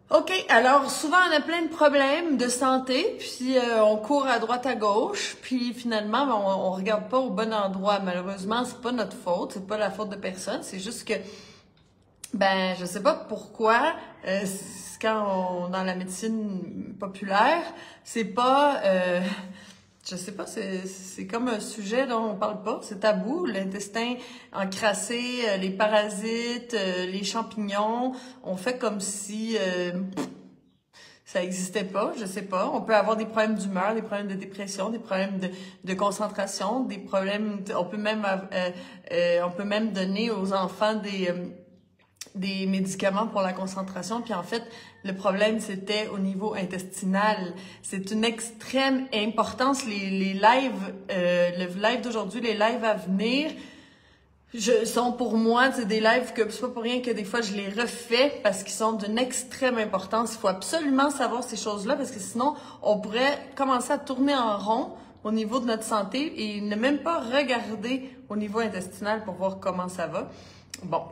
OK, alors souvent on a plein de problèmes de santé, puis on court à droite à gauche, puis finalement on regarde pas au bon endroit. Malheureusement, c'est pas notre faute, c'est pas la faute de personne, c'est juste que je sais pas pourquoi quand on dans la médecine populaire, c'est pas je sais pas, c'est comme un sujet dont on parle pas, c'est tabou, l'intestin encrassé, les parasites, les champignons, on fait comme si ça existait pas, je sais pas. On peut avoir des problèmes d'humeur, des problèmes de dépression, des problèmes de concentration, des problèmes, on peut même donner aux enfants des médicaments pour la concentration. Puis en fait, le problème, c'était au niveau intestinal. C'est une extrême importance. Les lives, le live d'aujourd'hui, les lives à venir, sont pour moi, c'est des lives que c'est pas pour rien que des fois je les refais parce qu'ils sont d'une extrême importance. Il faut absolument savoir ces choses-là parce que sinon, on pourrait commencer à tourner en rond au niveau de notre santé et ne même pas regarder au niveau intestinal pour voir comment ça va. Bon.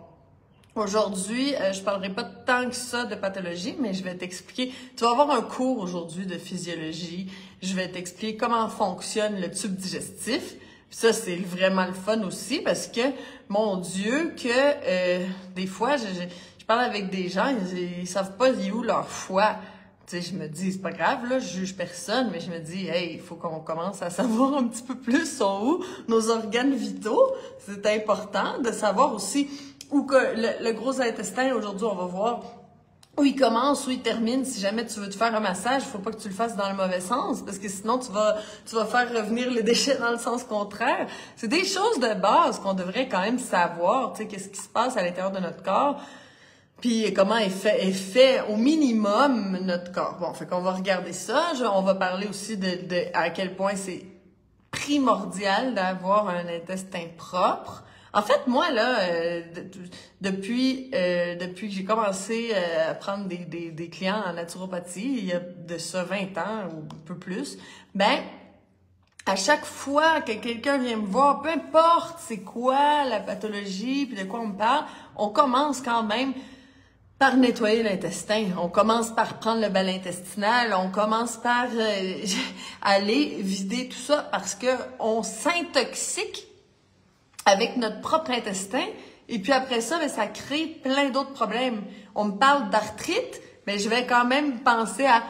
Aujourd'hui, je parlerai pas tant que ça de pathologie, mais je vais t'expliquer. Tu vas avoir un cours aujourd'hui de physiologie. Je vais t'expliquer comment fonctionne le tube digestif. Puis ça, c'est vraiment le fun aussi parce que, mon Dieu, que des fois, je parle avec des gens, ils savent pas où leur foie. Tu sais, je me dis, c'est pas grave, là, je juge personne, mais je me dis, hey, il faut qu'on commence à savoir un petit peu plus sont où nos organes vitaux. C'est important de savoir aussi où que le gros intestin, aujourd'hui, on va voir où il commence, où il termine. Si jamais tu veux te faire un massage, il faut pas que tu le fasses dans le mauvais sens, parce que sinon, tu vas faire revenir les déchets dans le sens contraire. C'est des choses de base qu'on devrait quand même savoir, tu sais, qu'est-ce qui se passe à l'intérieur de notre corps. Puis comment est fait au minimum notre corps. Bon, fait qu'on va regarder ça. On va parler aussi de à quel point c'est primordial d'avoir un intestin propre. En fait, moi, là, depuis que j'ai commencé à prendre des clients en naturopathie, il y a de ça 20 ans ou un peu plus, à chaque fois que quelqu'un vient me voir, peu importe c'est quoi la pathologie, puis de quoi on me parle, on commence quand même par nettoyer l'intestin. On commence par prendre le bal intestinal, on commence par aller vider tout ça parce que on s'intoxique avec notre propre intestin et puis après ça, ça crée plein d'autres problèmes. On me parle d'arthrite, mais je vais quand même penser à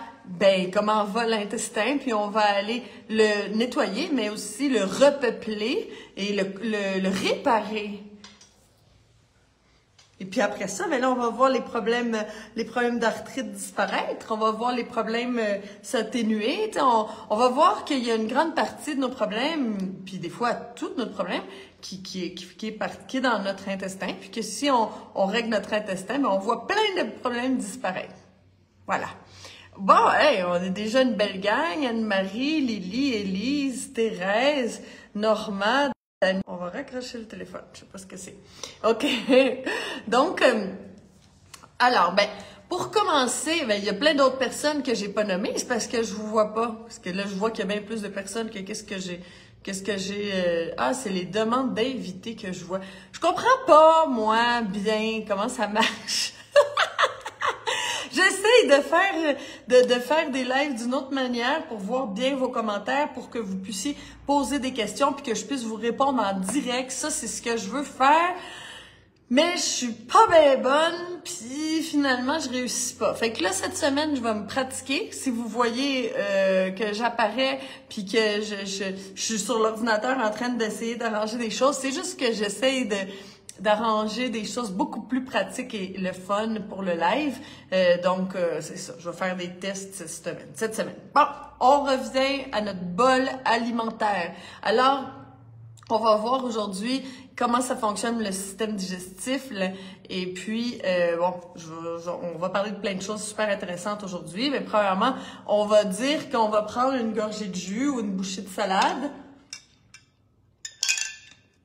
comment va l'intestin, puis on va aller le nettoyer, mais aussi le repeupler et le réparer. Et puis après ça, là, on va voir les problèmes d'arthrite disparaître, on va voir les problèmes s'atténuer. On va voir qu'il y a une grande partie de nos problèmes, puis des fois tout notre problème, qui est dans notre intestin, puis que si on règle notre intestin, on voit plein de problèmes disparaître. Voilà. Bon, hey, on est déjà une belle gang. Anne-Marie, Lily, Élise, Thérèse, Norma. On va raccrocher le téléphone, je sais pas ce que c'est. OK. Donc, alors, pour commencer, il y a plein d'autres personnes que j'ai pas nommées, c'est parce que je vous vois pas. Parce que là, je vois qu'il y a bien plus de personnes que qu'est-ce que j'ai. C'est les demandes d'invités que je vois. Je comprends pas, moi, bien, comment ça marche. J'essaye de faire des lives d'une autre manière pour voir bien vos commentaires, pour que vous puissiez poser des questions puis que je puisse vous répondre en direct. Ça, c'est ce que je veux faire. Mais je suis pas bien bonne, puis finalement, je réussis pas. Fait que là, cette semaine, je vais me pratiquer. Si vous voyez que j'apparais puis que je suis sur l'ordinateur en train d'essayer d'arranger des choses, c'est juste que j'essaye d'arranger des choses beaucoup plus pratiques et le fun pour le live. Donc, c'est ça. Je vais faire des tests cette semaine. Bon, on revient à notre bol alimentaire. Alors, on va voir aujourd'hui comment ça fonctionne le système digestif. Et puis, on va parler de plein de choses super intéressantes aujourd'hui. Mais premièrement, on va dire qu'on va prendre une gorgée de jus ou une bouchée de salade.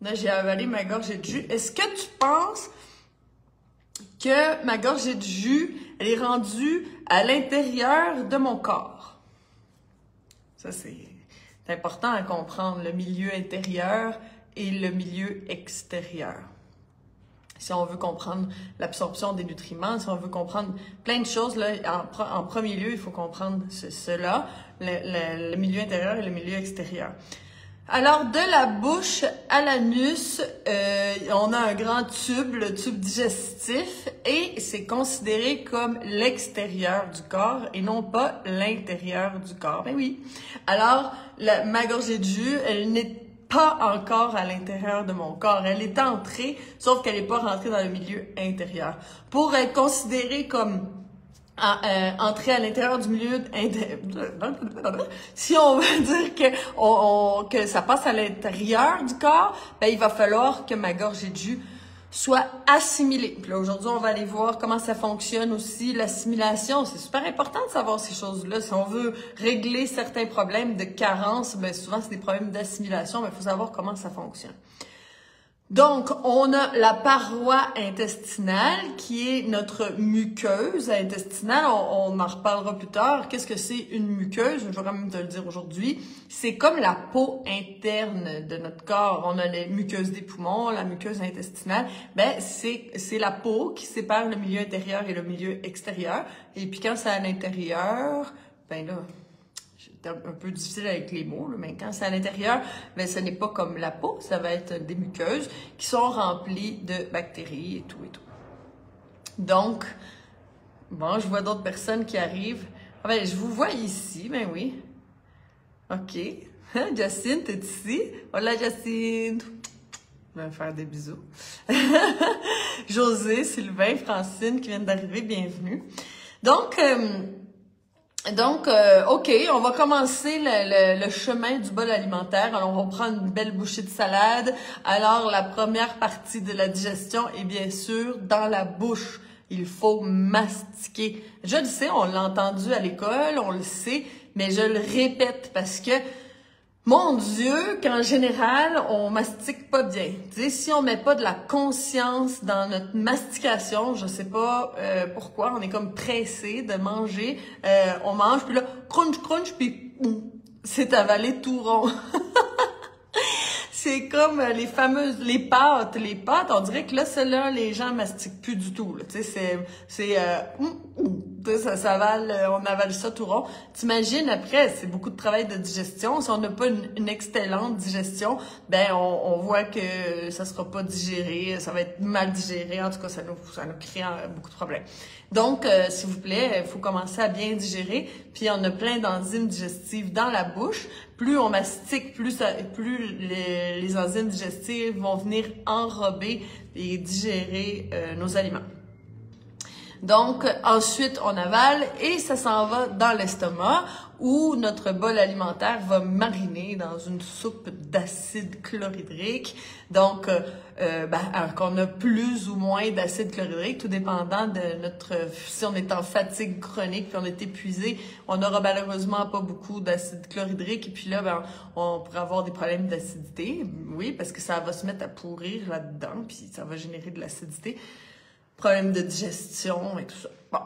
Là, j'ai avalé ma gorgée de jus. Est-ce que tu penses que ma gorgée de jus, elle est rendue à l'intérieur de mon corps? Ça, c'est important à comprendre, le milieu intérieur et le milieu extérieur. Si on veut comprendre l'absorption des nutriments, si on veut comprendre plein de choses, là, en premier lieu, il faut comprendre cela, le milieu intérieur et le milieu extérieur. Alors, de la bouche à l'anus, on a un grand tube, le tube digestif, et c'est considéré comme l'extérieur du corps et non pas l'intérieur du corps. Ben oui. Alors, ma gorgée de jus, elle n'est pas encore à l'intérieur de mon corps. Elle est entrée, sauf qu'elle n'est pas rentrée dans le milieu intérieur. Pour être considérée comme entrer à l'intérieur du milieu si on veut dire que ça passe à l'intérieur du corps, ben il va falloir que ma gorgée de jus soit assimilée. Puis là, aujourd'hui, on va aller voir comment ça fonctionne aussi, l'assimilation. C'est super important de savoir ces choses-là. Si on veut régler certains problèmes de carence, ben souvent, c'est des problèmes d'assimilation, mais il faut savoir comment ça fonctionne. Donc, on a la paroi intestinale qui est notre muqueuse intestinale. On en reparlera plus tard. Qu'est-ce que c'est une muqueuse? Je vais quand même te le dire aujourd'hui. C'est comme la peau interne de notre corps. On a les muqueuses des poumons, la muqueuse intestinale. Ben, c'est la peau qui sépare le milieu intérieur et le milieu extérieur. Et puis quand c'est à l'intérieur, ben là, c'est un peu difficile avec les mots, là, mais quand c'est à l'intérieur, ben ce n'est pas comme la peau, ça va être des muqueuses qui sont remplies de bactéries et tout et tout. Donc, bon, je vois d'autres personnes qui arrivent. Ah ben, je vous vois ici, ben oui. OK. Jacinthe, t'es ici? Hola, Jacinthe. Je vais me faire des bisous. José, Sylvain, Francine qui viennent d'arriver, bienvenue. Donc, OK, on va commencer le chemin du bol alimentaire. Alors, on va prendre une belle bouchée de salade. Alors, la première partie de la digestion est bien sûr dans la bouche. Il faut mastiquer. Je le sais, on l'a entendu à l'école, on le sait, mais je le répète parce que, mon Dieu, qu'en général, on mastique pas bien. Tu sais, si on met pas de la conscience dans notre mastication, je sais pas pourquoi, on est comme pressé de manger. On mange, puis là, crunch, crunch, puis c'est avalé tout rond. C'est comme les pâtes. Les pâtes, on dirait que là, celles-là, les gens mastiquent plus du tout. Là. Tu sais, ça s'avale, on avale ça tout rond. T'imagines, après, c'est beaucoup de travail de digestion. Si on n'a pas une excellente digestion, ben on voit que ça sera pas digéré, ça va être mal digéré. En tout cas, ça nous crée beaucoup de problèmes. Donc, s'il vous plaît, il faut commencer à bien digérer. Puis, on a plein d'enzymes digestives dans la bouche. Plus on mastique, plus les enzymes digestives vont venir enrober et digérer nos aliments. Donc, ensuite, on avale et ça s'en va dans l'estomac où notre bol alimentaire va mariner dans une soupe d'acide chlorhydrique. Donc, qu'on a plus ou moins d'acide chlorhydrique, tout dépendant de si on est en fatigue chronique puis on est épuisé, on n'aura malheureusement pas beaucoup d'acide chlorhydrique et puis là, on pourrait avoir des problèmes d'acidité. Oui, parce que ça va se mettre à pourrir là-dedans puis ça va générer de l'acidité. Problème de digestion et tout ça. Bon.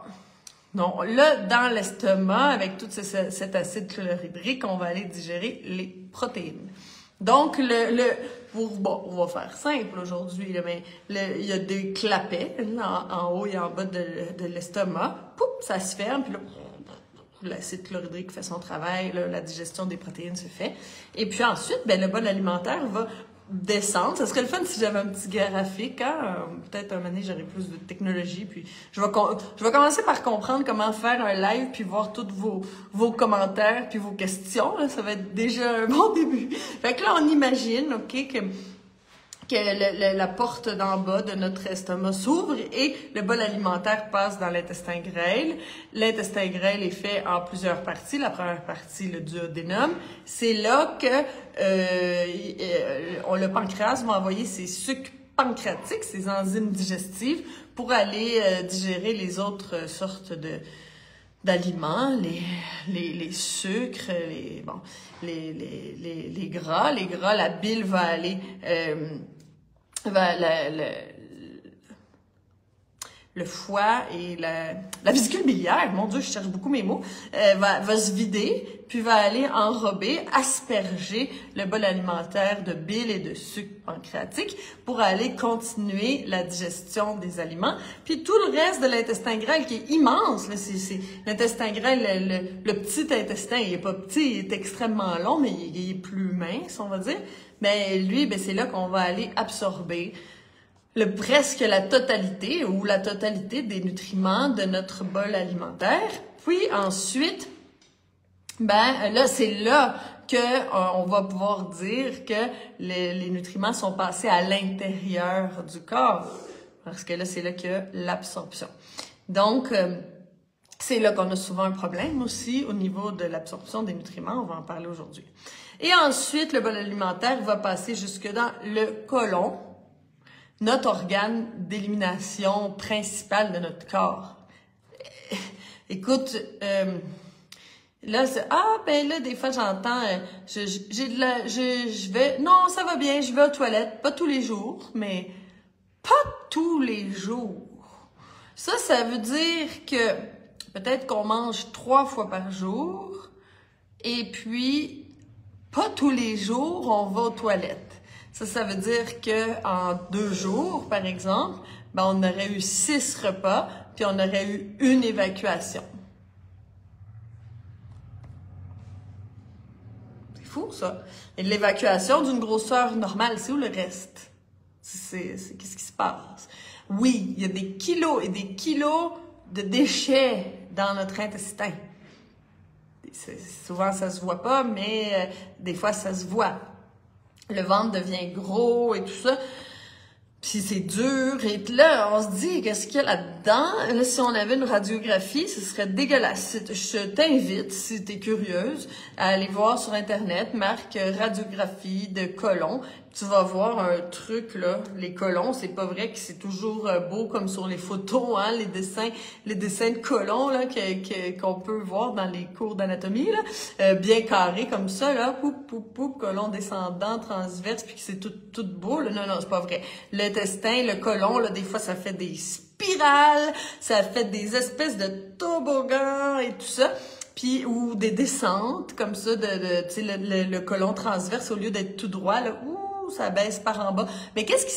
Donc là, dans l'estomac, avec tout cet acide chlorhydrique, on va aller digérer les protéines. Donc, on va faire simple aujourd'hui, mais il y a des clapets en haut et en bas de l'estomac. Poup, ça se ferme, puis là, l'acide chlorhydrique fait son travail, là, la digestion des protéines se fait. Et puis ensuite, le bol alimentaire va descendre. Ça serait le fun si j'avais un petit graphique, hein? Peut-être un moment donné, j'aurais plus de technologie, puis je vais commencer par comprendre comment faire un live, puis voir tous vos commentaires, puis vos questions, là. Ça va être déjà un bon début. Fait que là, on imagine, OK, que la porte d'en bas de notre estomac s'ouvre et le bol alimentaire passe dans l'intestin grêle. L'intestin grêle est fait en plusieurs parties. La première partie, le duodénum. C'est là que le pancréas va envoyer ses sucs pancréatiques, ses enzymes digestives, pour aller digérer les autres sortes d'aliments, les sucres, les gras. Les gras, la bile va aller le foie et la vésicule biliaire, mon Dieu, je cherche beaucoup mes mots, va se vider, puis va aller enrober, asperger le bol alimentaire de bile et de sucre pancréatique pour aller continuer la digestion des aliments. Puis tout le reste de l'intestin grêle qui est immense, là, c'est l'intestin grêle, le petit intestin, il est pas petit, il est extrêmement long, mais il est plus mince, on va dire. Mais lui, ben c'est là qu'on va aller absorber presque la totalité ou la totalité des nutriments de notre bol alimentaire. Puis ensuite, ben là, c'est là que on va pouvoir dire que les nutriments sont passés à l'intérieur du corps. Parce que là, c'est là qu'il y a l'absorption. Donc, c'est là qu'on a souvent un problème aussi au niveau de l'absorption des nutriments. On va en parler aujourd'hui. Et ensuite, le bol alimentaire va passer jusque dans le côlon, notre organe d'élimination principal de notre corps. Écoute, là, ben là, des fois, j'entends, je vais, non, ça va bien, je vais aux toilettes, pas tous les jours, mais pas tous les jours. Ça veut dire que peut-être qu'on mange 3 fois par jour, et puis, pas tous les jours, on va aux toilettes. Ça veut dire que en 2 jours, par exemple, ben on aurait eu 6 repas, puis on aurait eu une évacuation. C'est fou, ça. Et l'évacuation d'une grosseur normale, c'est où le reste? Qu'est-ce qui se passe? Oui, il y a des kilos et des kilos de déchets dans notre intestin. Souvent, ça se voit pas, mais des fois, ça se voit. Le ventre devient gros et tout ça. Puis c'est dur. Et là, on se dit, qu'est-ce qu'il y a là-dedans? Là, si on avait une radiographie, ce serait dégueulasse. Je t'invite, si tu es curieuse, à aller voir sur Internet, marque radiographie de côlon. Tu vas voir un truc, là. Les côlons, c'est pas vrai que c'est toujours beau comme sur les photos, hein, les dessins de côlons, là, qu'on peut voir dans les cours d'anatomie, là. Bien carré comme ça, là. Côlon descendant, transverse, puis que c'est tout beau, là. Non, c'est pas vrai. L'intestin, le côlon, là, des fois, ça fait des spirales, ça fait des espèces de toboggans et tout ça. Puis, ou des descentes, comme ça, tu sais, le côlon transverse, au lieu d'être tout droit, là, ça baisse par en bas. Mais qu'est-ce qui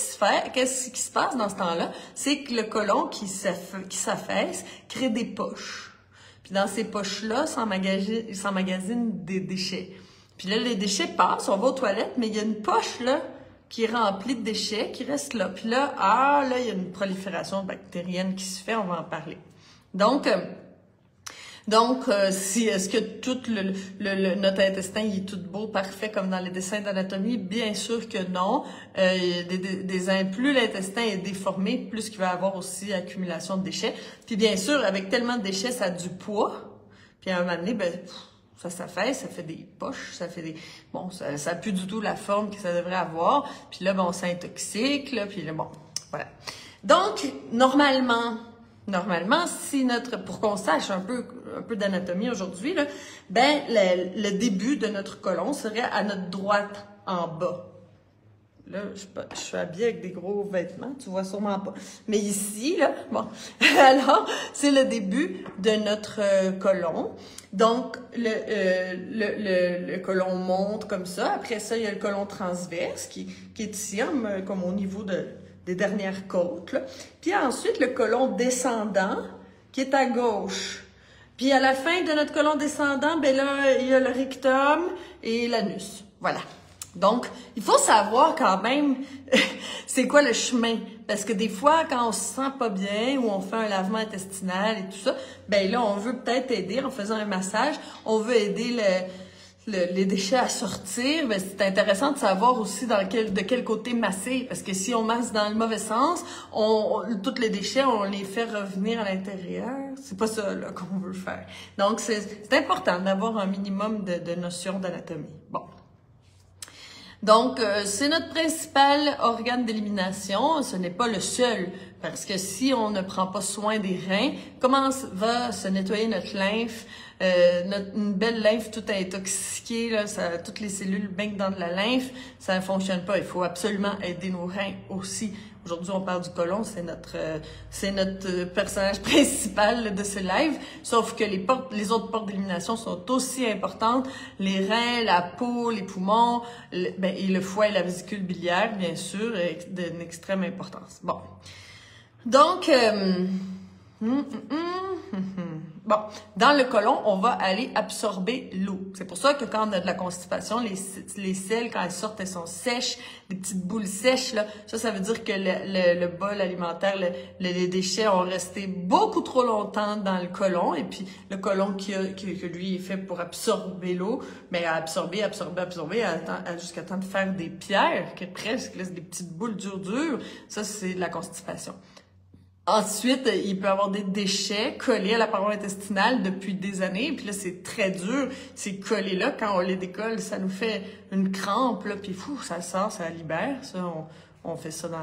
se passe dans ce temps-là? C'est que le côlon qui s'affaisse crée des poches. Puis dans ces poches-là, s'emmagasine des déchets. Puis là, les déchets passent, on va aux toilettes, mais il y a une poche, là, qui est remplie de déchets, qui reste là. Puis là, là, il y a une prolifération bactérienne qui se fait, on va en parler. Donc, est-ce que tout notre intestin il est tout beau, parfait, comme dans les dessins d'anatomie? Bien sûr que non. Plus l'intestin est déformé, plus il va y avoir aussi accumulation de déchets. Puis bien sûr, avec tellement de déchets, ça a du poids. Puis à un moment donné, ben, ça s'affaisse, ça fait des poches, ça fait des... Bon, ça n'a plus du tout la forme que ça devrait avoir. Puis là, ben, on s'intoxique, là, puis là, bon, voilà. Donc, normalement, pour qu'on sache un peu d'anatomie aujourd'hui, là, ben, le début de notre côlon serait à notre droite en bas. Là, je suis habillée avec des gros vêtements, tu vois sûrement pas. Mais ici, là, bon, alors, c'est le début de notre côlon. Donc, le côlon monte comme ça. Après ça, il y a le côlon transverse qui est ici, comme au niveau des dernières côtes, là. Puis ensuite, le côlon descendant qui est à gauche. Puis à la fin de notre côlon descendant, ben là, il y a le rectum et l'anus. Voilà. Donc, il faut savoir quand même c'est quoi le chemin. Parce que des fois, quand on se sent pas bien ou on fait un lavement intestinal et tout ça, ben là, on veut peut-être aider en faisant un massage. On veut aider les déchets à sortir. Ben, c'est intéressant de savoir aussi de quel côté masser. Parce que si on masse dans le mauvais sens, tous les déchets, on les fait revenir à l'intérieur. C'est pas ça là qu'on veut faire. Donc, c'est important d'avoir un minimum de notions d'anatomie. Bon. Donc, c'est notre principal organe d'élimination. Ce n'est pas le seul, parce que si on ne prend pas soin des reins, comment va se nettoyer notre lymphe? Une belle lymphe toute intoxiquée, là, toutes les cellules baignent dans de la lymphe, ça ne fonctionne pas. Il faut absolument aider nos reins aussi aujourd'hui on parle du côlon, c'est notre personnage principal de ce live, sauf que les autres portes d'élimination sont aussi importantes, les reins, la peau, les poumons, et le foie et la vésicule biliaire, bien sûr, d'une extrême importance. Bon. Donc, bon, dans le côlon, on va aller absorber l'eau. C'est pour ça que quand on a de la constipation, les selles, quand elles sortent, elles sont sèches, des petites boules sèches, là. Ça veut dire que le bol alimentaire, les déchets ont resté beaucoup trop longtemps dans le côlon. Et puis, le côlon que lui est fait pour absorber l'eau, mais à absorber, jusqu'à temps de faire des pierres, qui presque, là, c'est des petites boules dures. Ça, c'est de la constipation. Ensuite, il peut y avoir des déchets collés à la paroi intestinale depuis des années. Puis là, c'est très dur. Ces collés-là, quand on les décolle, ça nous fait une crampe, là, puis fou, ça sort, ça libère. Ça, on fait ça dans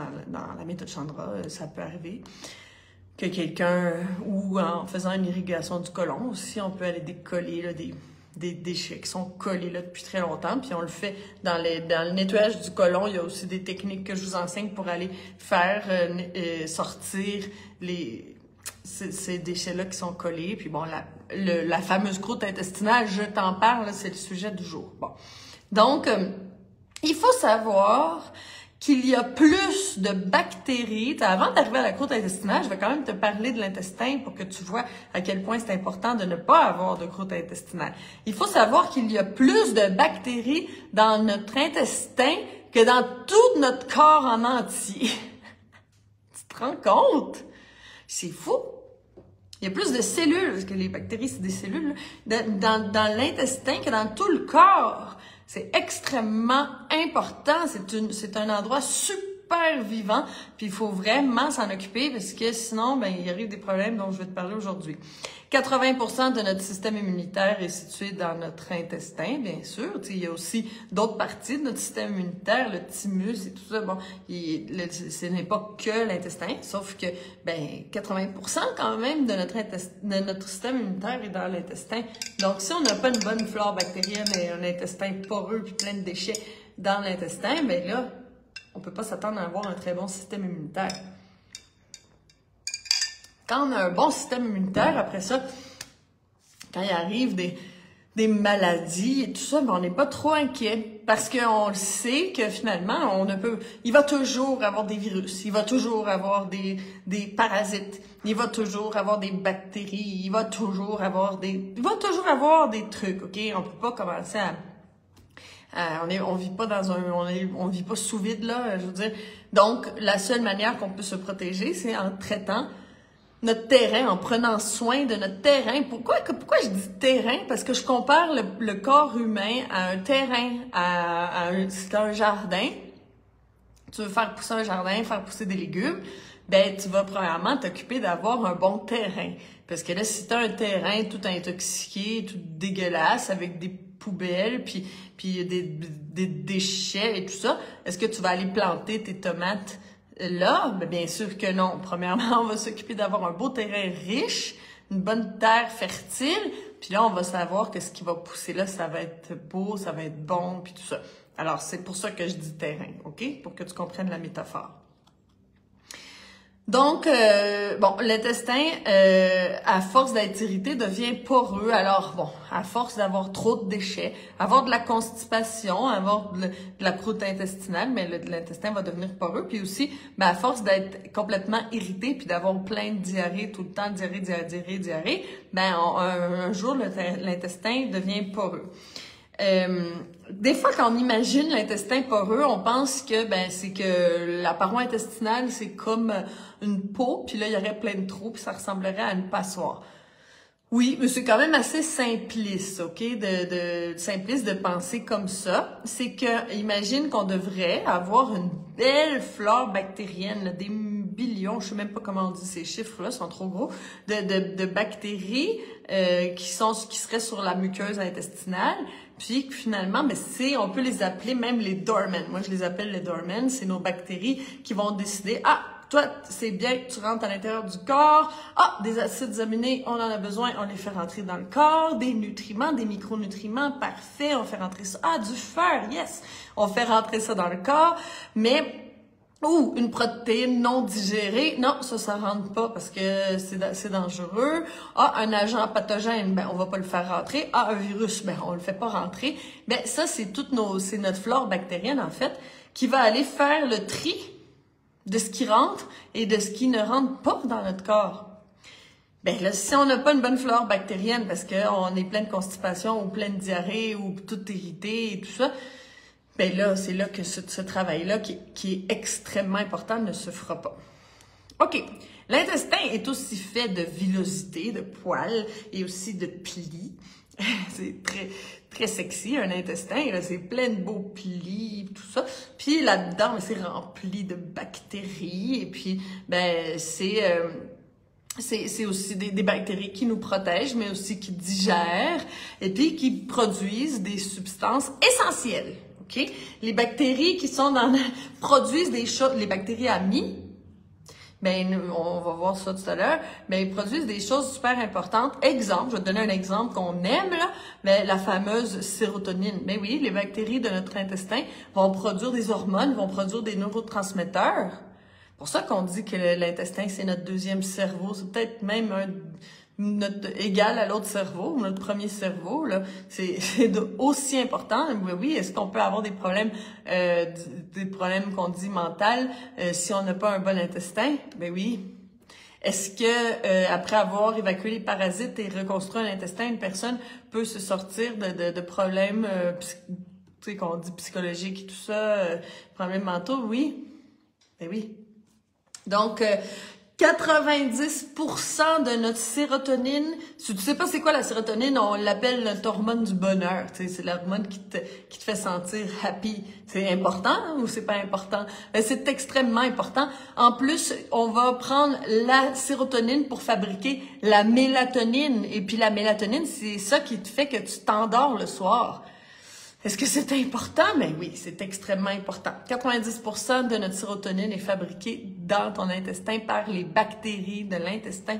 la méthode Chandra. Ça peut arriver que quelqu'un, ou en faisant une irrigation du côlon aussi, on peut aller décoller là, des déchets qui sont collés là depuis très longtemps, puis on le fait dans le nettoyage du côlon. Il y a aussi des techniques que je vous enseigne pour aller faire sortir ces déchets-là qui sont collés. Puis bon, la fameuse croûte intestinale, je t'en parle, c'est le sujet du jour. Bon, donc, il faut savoir qu'il y a plus de bactéries. Avant d'arriver à la croûte intestinale, je vais quand même te parler de l'intestin pour que tu vois à quel point c'est important de ne pas avoir de croûte intestinale. Il faut savoir qu'il y a plus de bactéries dans notre intestin que dans tout notre corps en entier. Tu te rends compte? C'est fou! Il y a plus de cellules, parce que les bactéries, c'est des cellules, dans l'intestin que dans tout le corps. C'est extrêmement important. C'est un endroit super vivant. Puis il faut vraiment s'en occuper parce que sinon, il arrive des problèmes dont je vais te parler aujourd'hui. 80% de notre système immunitaire est situé dans notre intestin, bien sûr. Il y a aussi d'autres parties de notre système immunitaire, le thymus et tout ça. Bon, ce n'est pas que l'intestin, sauf que 80% quand même de notre système immunitaire est dans l'intestin. Donc, si on n'a pas une bonne flore bactérienne et un intestin poreux puis plein de déchets dans l'intestin, là, on peut pas s'attendre à avoir un très bon système immunitaire. Quand on a un bon système immunitaire, après ça, quand il arrive des maladies et tout ça, on n'est pas trop inquiet parce qu'on le sait que finalement, il va toujours avoir des virus, il va toujours avoir des parasites, il va toujours avoir des bactéries, il va toujours avoir des trucs, ok? On peut pas commencer on vit pas on vit pas sous vide, là, je veux dire. Donc, la seule manière qu'on peut se protéger, c'est en traitant notre terrain, en prenant soin de notre terrain. Pourquoi je dis terrain? Parce que je compare le corps humain à un terrain, c'est un jardin. Tu veux faire pousser un jardin, faire pousser des légumes, tu vas premièrement t'occuper d'avoir un bon terrain. Parce que là, si tu as un terrain tout intoxiqué, tout dégueulasse, avec des poubelles, puis des déchets et tout ça, est-ce que tu vas aller planter tes tomates là? Bien sûr que non. Premièrement, on va s'occuper d'avoir un beau terrain riche, une bonne terre fertile, puis là, on va savoir que ce qui va pousser là, ça va être beau, ça va être bon, puis tout ça. Alors, c'est pour ça que je dis terrain, OK? Pour que tu comprennes la métaphore. Donc, l'intestin, à force d'être irrité, devient poreux. Alors, à force d'avoir trop de déchets, avoir de la constipation, avoir de la croûte intestinale, mais l'intestin va devenir poreux. Puis aussi, à force d'être complètement irrité puis d'avoir plein de diarrhée tout le temps, diarrhée, un jour, l'intestin devient poreux. Des fois, quand on imagine l'intestin poreux, on pense que c'est que la paroi intestinale, c'est comme une peau, puis là, il y aurait plein de trous, puis ça ressemblerait à une passoire. Oui, mais c'est quand même assez simpliste, OK, simpliste de penser comme ça. C'est que, imagine qu'on devrait avoir une belle flore bactérienne, là, des billions, je sais même pas comment on dit ces chiffres-là, sont trop gros, de bactéries qui seraient sur la muqueuse intestinale, puis finalement, on peut les appeler même les dormants. Moi, je les appelle les dormants, c'est nos bactéries qui vont décider, toi, c'est bien que tu rentres à l'intérieur du corps. Des acides aminés, on en a besoin, on les fait rentrer dans le corps. Des nutriments, des micronutriments, parfait, on fait rentrer ça. Du fer, yes! On fait rentrer ça dans le corps. Mais Ou une protéine non digérée, non, ça rentre pas parce que c'est dangereux. Ah, un agent pathogène, ben on va pas le faire rentrer. Ah, un virus, ben on le fait pas rentrer. Ben ça, c'est notre flore bactérienne en fait qui va aller faire le tri de ce qui rentre et de ce qui ne rentre pas dans notre corps. Ben là, si on n'a pas une bonne flore bactérienne parce qu'on est plein de constipation ou plein de diarrhée ou tout irrité et tout ça, ben là, c'est là que ce travail-là, qui est extrêmement important, ne se fera pas. OK. L'intestin est aussi fait de villosité, de poils et aussi de plis. C'est très, très sexy, un intestin. Là, c'est plein de beaux plis, tout ça. Puis là-dedans, c'est rempli de bactéries. Et puis, ben, c'est aussi des bactéries qui nous protègent, mais aussi qui digèrent et puis qui produisent des substances essentielles. OK? Les bactéries qui sont produisent des choses, les bactéries amies, ben, on va voir ça tout à l'heure, mais ils produisent des choses super importantes. Exemple, je vais te donner un exemple qu'on aime, là, mais la fameuse sérotonine. Mais oui, les bactéries de notre intestin vont produire des hormones, vont produire des neurotransmetteurs. C'est pour ça qu'on dit que l'intestin, c'est notre deuxième cerveau. C'est peut-être même égal à l'autre cerveau, notre premier cerveau, là. C'est aussi important. Oui, est-ce qu'on peut avoir des problèmes qu'on dit mental, si on n'a pas un bon intestin? Ben oui. Est-ce que, après avoir évacué les parasites et reconstruit un intestin, une personne peut se sortir de problèmes, tu sais, qu'on dit psychologiques et tout ça, problèmes mentaux? Oui. Ben oui. Donc, 90% de notre sérotonine, si tu sais pas c'est quoi la sérotonine, on l'appelle notre hormone du bonheur. Tu sais, c'est l'hormone qui te fait sentir happy. C'est important ou c'est pas important? Ben, c'est extrêmement important. En plus, on va prendre la sérotonine pour fabriquer la mélatonine. Et puis la mélatonine, c'est ça qui te fait que tu t'endors le soir. Est-ce que c'est important? Ben oui, c'est extrêmement important. 90% de notre sérotonine est fabriquée dans ton intestin par les bactéries de l'intestin.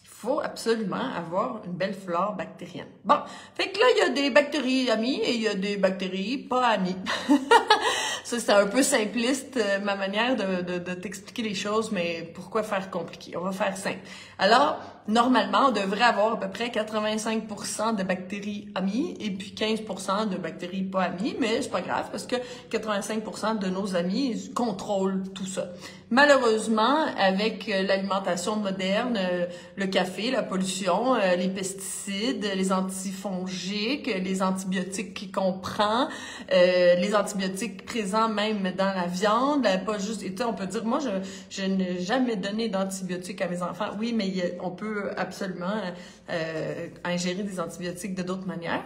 Il faut absolument avoir une belle flore bactérienne. Bon, fait que là, il y a des bactéries amies et il y a des bactéries pas amies. Ça, c'est un peu simpliste, ma manière de t'expliquer les choses, mais pourquoi faire compliqué? On va faire simple. Alors, normalement, on devrait avoir à peu près 85% de bactéries amies et puis 15% de bactéries pas amies, mais c'est pas grave parce que 85% de nos amis contrôlent tout ça. Malheureusement, avec l'alimentation moderne, le café, la pollution, les pesticides, les antifongiques, les antibiotiques qu'on prend, les antibiotiques présents même dans la viande, pas juste, et on peut dire, moi, je n'ai jamais donné d'antibiotiques à mes enfants. Oui, mais on peut absolument ingérer des antibiotiques de d'autres manières.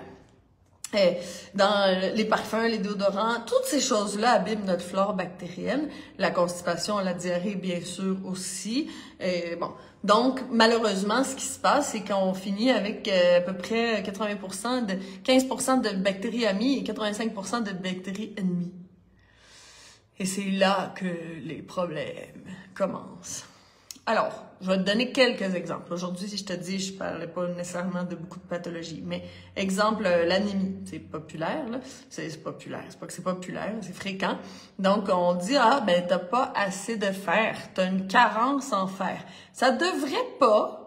Dans les parfums, les déodorants, toutes ces choses-là abîment notre flore bactérienne. La constipation, la diarrhée, bien sûr, aussi. Bon, donc, malheureusement, ce qui se passe, c'est qu'on finit avec à peu près 15% de bactéries amies et 85% de bactéries ennemies. Et c'est là que les problèmes commencent. Alors, je vais te donner quelques exemples. Aujourd'hui, si je te dis, je parlais pas nécessairement de beaucoup de pathologies, mais exemple, l'anémie, c'est populaire, là. C'est populaire, c'est pas que c'est populaire, c'est fréquent. Donc, on dit, ben, t'as pas assez de fer, t'as une carence en fer. Ça devrait pas,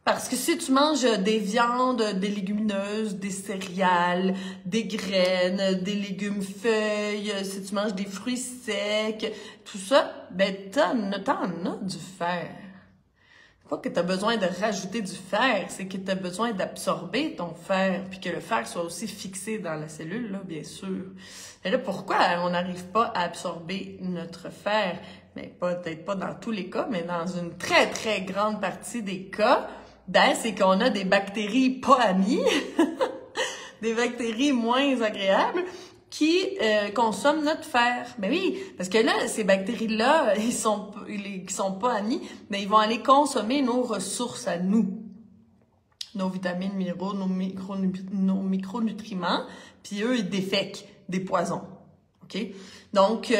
parce que si tu manges des viandes, des légumineuses, des céréales, des graines, des légumes feuilles, si tu manges des fruits secs, tout ça, ben t'en as du fer. C'est pas que tu as besoin de rajouter du fer, c'est que tu as besoin d'absorber ton fer, puis que le fer soit aussi fixé dans la cellule, là, bien sûr. Et là, pourquoi on n'arrive pas à absorber notre fer? Mais peut-être pas dans tous les cas, mais dans une très, très grande partie des cas, ben, c'est qu'on a des bactéries pas amies, des bactéries moins agréables, qui consomment notre fer. Ben oui, parce que là, ces bactéries-là, qui sont pas amis, mais ils vont aller consommer nos ressources à nous. Nos vitamines, minéraux, nos micronutriments, puis eux, ils défèquent des poisons. OK? Donc,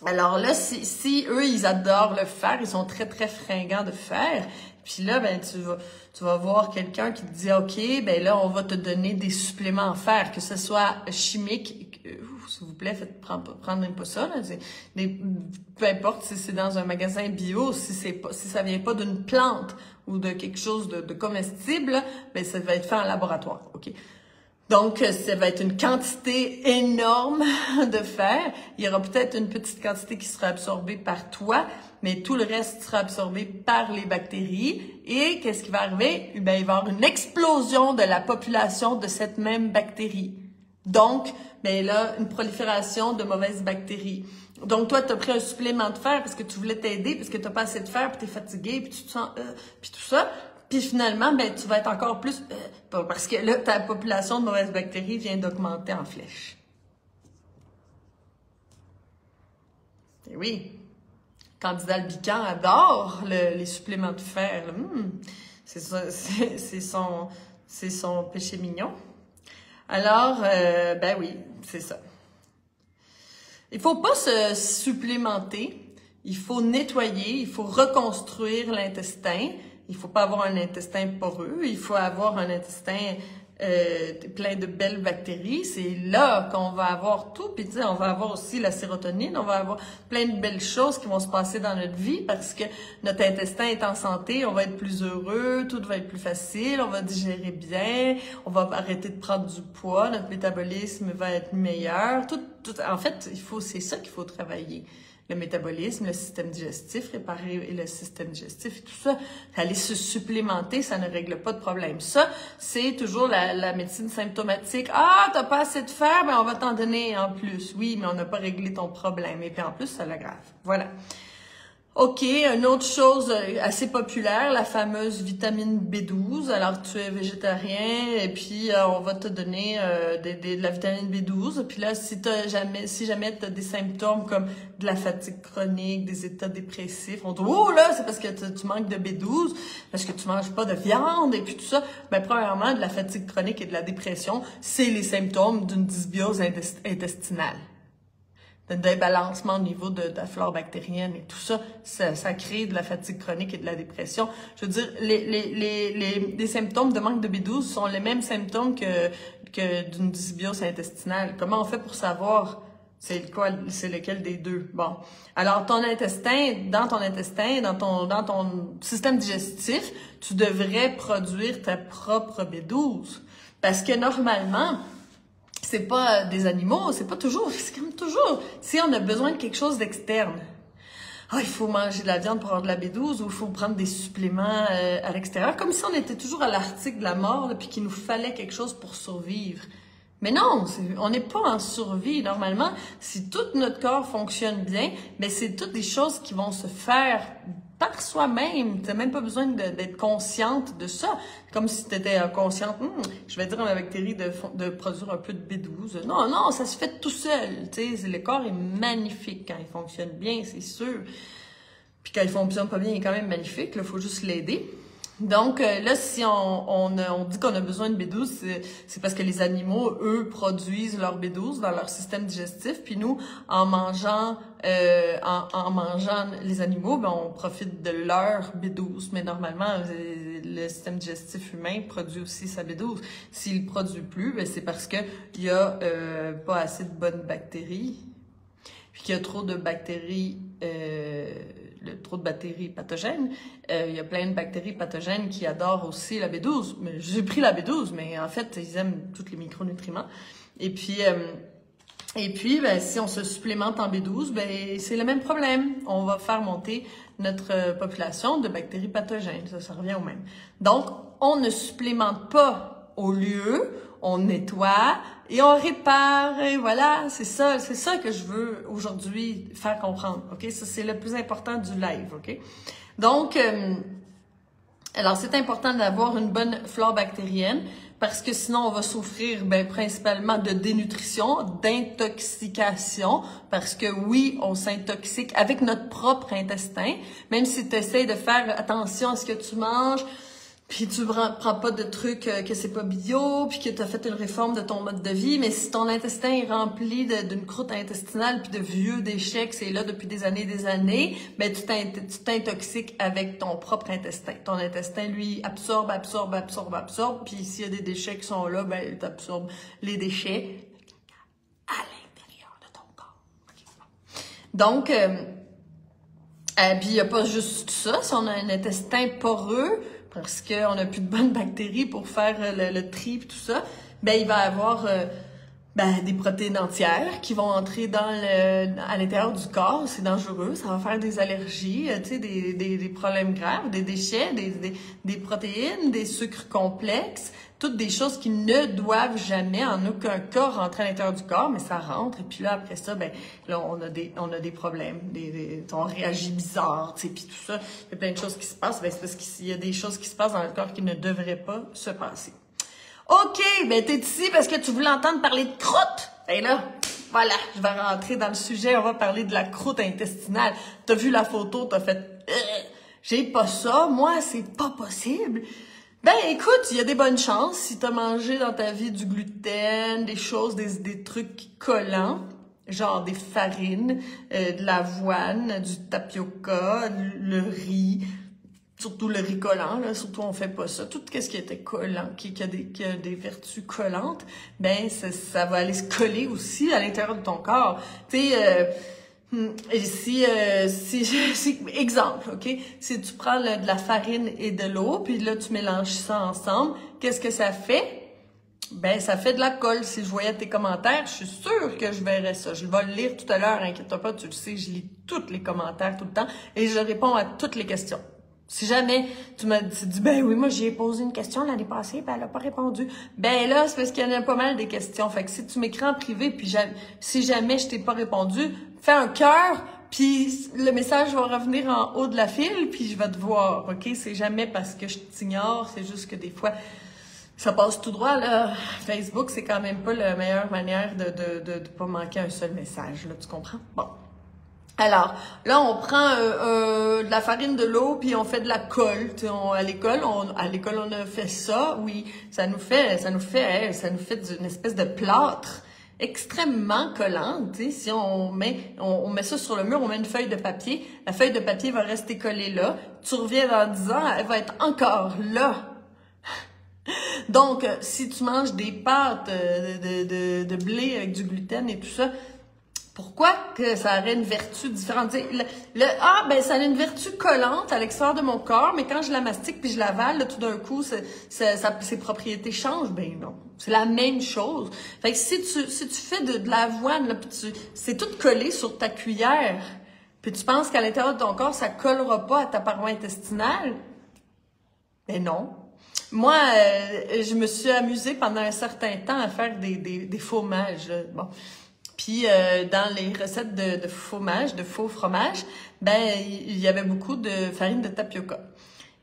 alors là, si eux, ils adorent le fer, ils sont très, très fringants de fer, puis là, ben, tu vas voir quelqu'un qui te dit, OK, ben là, on va te donner des suppléments en fer, que ce soit chimique, s'il vous plaît, prendre pas ça. Là. Peu importe si c'est dans un magasin bio, si ça vient pas d'une plante ou de quelque chose de comestible, là, ben ça va être fait en laboratoire. OK? Donc, ça va être une quantité énorme de fer. Il y aura peut-être une petite quantité qui sera absorbée par toi, mais tout le reste sera absorbé par les bactéries. Et qu'est-ce qui va arriver? Ben, il va y avoir une explosion de la population de cette même bactérie. Donc, ben là, une prolifération de mauvaises bactéries. Donc, toi, tu as pris un supplément de fer parce que tu voulais t'aider, parce que tu n'as pas assez de fer, puis tu es fatigué, puis tu te sens... puis tout ça. Puis finalement, ben tu vas être encore plus... parce que là, ta population de mauvaises bactéries vient d'augmenter en flèche. Et oui, Candidat Albican adore les suppléments de fer. C'est ça, c'est son péché mignon. Alors, ben oui, c'est ça. Il faut pas se supplémenter, il faut nettoyer, il faut reconstruire l'intestin. Il faut pas avoir un intestin poreux, il faut avoir un intestin plein de belles bactéries. C'est là qu'on va avoir tout. Puis tu sais, on va avoir aussi la sérotonine, on va avoir plein de belles choses qui vont se passer dans notre vie parce que notre intestin est en santé, on va être plus heureux, tout va être plus facile, on va digérer bien, on va arrêter de prendre du poids, notre métabolisme va être meilleur. En fait, c'est ça qu'il faut travailler. Le métabolisme, le système digestif, réparer le système digestif et tout ça. Aller se supplémenter, ça ne règle pas de problème. Ça, c'est toujours la médecine symptomatique. Ah, t'as pas assez de fer, ben on va t'en donner en plus. Oui, mais on n'a pas réglé ton problème. Et puis en plus, ça l'aggrave. Voilà. OK, une autre chose assez populaire, la fameuse vitamine B12. Alors, tu es végétarien et puis on va te donner de la vitamine B12. Puis là, si jamais tu as des symptômes comme de la fatigue chronique, des états dépressifs, on dit « Oh là, c'est parce que tu manques de B12, parce que tu manges pas de viande et puis tout ça. » Ben, premièrement, de la fatigue chronique et de la dépression, c'est les symptômes d'une dysbiose intestinale. D'un débalancement au niveau de la flore bactérienne et tout ça, ça crée de la fatigue chronique et de la dépression. Je veux dire, les symptômes de manque de B12 sont les mêmes symptômes que d'une dysbiose intestinale. Comment on fait pour savoir c'est lequel des deux? Bon. Alors, dans ton système digestif, tu devrais produire ta propre B12. Parce que normalement, c'est pas des animaux, c'est comme toujours, si on a besoin de quelque chose d'externe. Ah, il faut manger de la viande pour avoir de la B12 ou il faut prendre des suppléments à l'extérieur, comme si on était toujours à l'article de la mort, puis qu'il nous fallait quelque chose pour survivre. Mais non, on n'est pas en survie. Normalement, si tout notre corps fonctionne bien, mais c'est toutes des choses qui vont se faire par soi-même. Tu n'as même pas besoin d'être consciente de ça. Comme si tu étais consciente, je vais dire à ma bactérie de produire un peu de B12. Non, ça se fait tout seul. Tu sais, le corps est magnifique quand il fonctionne bien, c'est sûr. Puis quand il fonctionne pas bien, il est quand même magnifique. Il faut juste l'aider. Donc là, si on dit qu'on a besoin de B12, c'est parce que les animaux, eux, produisent leur B12 dans leur système digestif. Puis nous, en mangeant les animaux, ben on profite de leur B12. Mais normalement, le système digestif humain produit aussi sa B12. S'il ne produit plus, ben c'est parce que il y a pas assez de bonnes bactéries, puis qu'il y a trop de bactéries. Trop de bactéries pathogènes. Il y a plein de bactéries pathogènes qui adorent aussi la B12. Mais j'ai pris la B12, mais en fait, ils aiment tous les micronutriments. Et puis, ben, si on se supplémente en B12, ben, c'est le même problème. On va faire monter notre population de bactéries pathogènes. Ça revient au même. Donc, on ne supplémente pas au lieu, on nettoie et on répare. Et voilà, c'est ça que je veux aujourd'hui faire comprendre. OK? Ça, c'est le plus important du live. OK? Donc, alors, c'est important d'avoir une bonne flore bactérienne parce que sinon, on va souffrir principalement de dénutrition, d'intoxication, parce que oui, on s'intoxique avec notre propre intestin, même si tu essaies de faire attention à ce que tu manges, puis tu prends pas de trucs que c'est pas bio, puis que tu as fait une réforme de ton mode de vie, mais si ton intestin est rempli d'une croûte intestinale puis de vieux déchets, que c'est là depuis des années, ben tu t'intoxiques avec ton propre intestin. Ton intestin, lui, absorbe, puis s'il y a des déchets qui sont là, ben il t'absorbe les déchets à l'intérieur. Donc, puis il n'y a pas juste ça, si on a un intestin poreux, parce qu'on n'a plus de bonnes bactéries pour faire le tri et tout ça, ben il va y avoir des protéines entières qui vont entrer à l'intérieur du corps. C'est dangereux, ça va faire des allergies, tu sais, des problèmes graves, des déchets, des protéines, des sucres complexes, toutes des choses qui ne doivent jamais en aucun cas rentrer à l'intérieur du corps, mais ça rentre. Et puis là, après ça, là, on a des problèmes, on réagit bizarre, tu sais, puis tout ça. Il y a plein de choses qui se passent. C'est parce qu'il y a des choses qui se passent dans le corps qui ne devraient pas se passer. OK, t'es ici parce que tu voulais entendre parler de croûte. Et là, voilà, je vais rentrer dans le sujet. On va parler de la croûte intestinale. T'as vu la photo, t'as fait j'ai pas ça, moi, c'est pas possible. Écoute, il y a des bonnes chances si t'as mangé dans ta vie du gluten, des choses, des trucs collants, genre des farines, de l'avoine, du tapioca, le riz, surtout le riz collant, là, surtout on fait pas ça. Tout ce qui était collant, qui a des vertus collantes, ça va aller se coller aussi à l'intérieur de ton corps. Tu sais, exemple, OK? Si tu prends de la farine et de l'eau, puis là, tu mélanges ça ensemble, qu'est-ce que ça fait? Ça fait de la colle. Si je voyais tes commentaires, je suis sûre que je verrais ça. Je vais le lire tout à l'heure, inquiète-toi pas, tu le sais, je lis tous les commentaires tout le temps et je réponds à toutes les questions. Si jamais tu m'as dit, oui, moi j'ai posé une question l'année passée, elle a pas répondu. Là, c'est parce qu'il y en a pas mal des questions. Fait que si tu m'écris en privé, puis si jamais je t'ai pas répondu, fais un cœur, puis le message va revenir en haut de la file, puis je vais te voir, OK? C'est jamais parce que je t'ignore, c'est juste que des fois, ça passe tout droit, là. Facebook, c'est quand même pas la meilleure manière de pas manquer un seul message, là, tu comprends? Bon. Alors, là, on prend de la farine, de l'eau, puis on fait de la colle. À l'école, on a fait ça. Oui, ça nous fait une espèce de plâtre extrêmement collante. Tu sais, si on met ça sur le mur, on met une feuille de papier. La feuille de papier va rester collée là. Tu reviens dans 10 ans, elle va être encore là. Donc, si tu manges des pâtes de blé avec du gluten et tout ça, pourquoi que ça aurait une vertu différente? Ça a une vertu collante à l'extérieur de mon corps, mais quand je la mastique puis je l'avale, là, tout d'un coup, ses propriétés changent. Non, c'est la même chose. Fait que si tu fais de l'avoine, là, puis c'est tout collé sur ta cuillère, puis tu penses qu'à l'intérieur de ton corps, ça collera pas à ta paroi intestinale, non. Moi, je me suis amusée pendant un certain temps à faire des fromages. Bon. Puis dans les recettes de fromage, de faux fromage, il y avait beaucoup de farine de tapioca.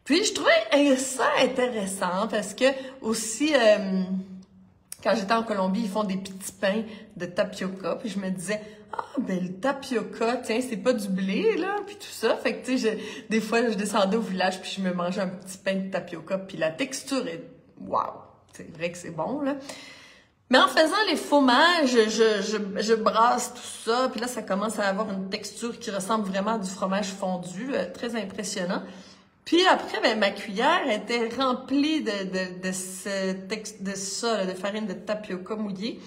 Puis je trouvais ça intéressant parce que aussi quand j'étais en Colombie, ils font des petits pains de tapioca, puis je me disais le tapioca, tiens, c'est pas du blé là, puis tout ça. Fait que tu sais, des fois je descendais au village puis je me mangeais un petit pain de tapioca, puis la texture est waouh, c'est vrai que c'est bon là. Mais en faisant les fromages, je brasse tout ça, puis là, ça commence à avoir une texture qui ressemble vraiment à du fromage fondu, très impressionnant. Puis après, ma cuillère était remplie de ça, de farine de tapioca mouillée.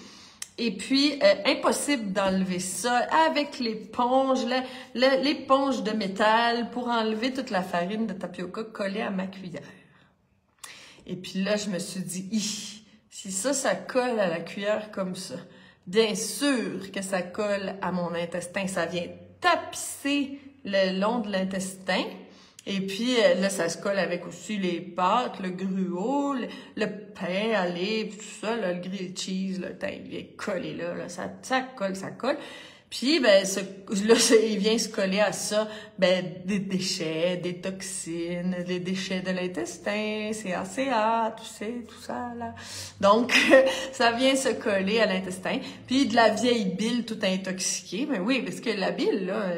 Et puis, impossible d'enlever ça avec l'éponge, l'éponge de métal pour enlever toute la farine de tapioca collée à ma cuillère. Et puis là, je me suis dit, si ça colle à la cuillère comme ça, bien sûr que ça colle à mon intestin. Ça vient tapisser le long de l'intestin. Et puis là, ça se colle avec aussi les pâtes, le gruau, le pain à lait, tout ça, là, le grilled cheese, là, il vient coller là, ça colle. Puis, il vient se coller à ça, des déchets, des toxines, les déchets de l'intestin, CACA, tu sais, tout ça, là. Donc, ça vient se coller à l'intestin. Puis, de la vieille bile toute intoxiquée. Oui, parce que la bile, là,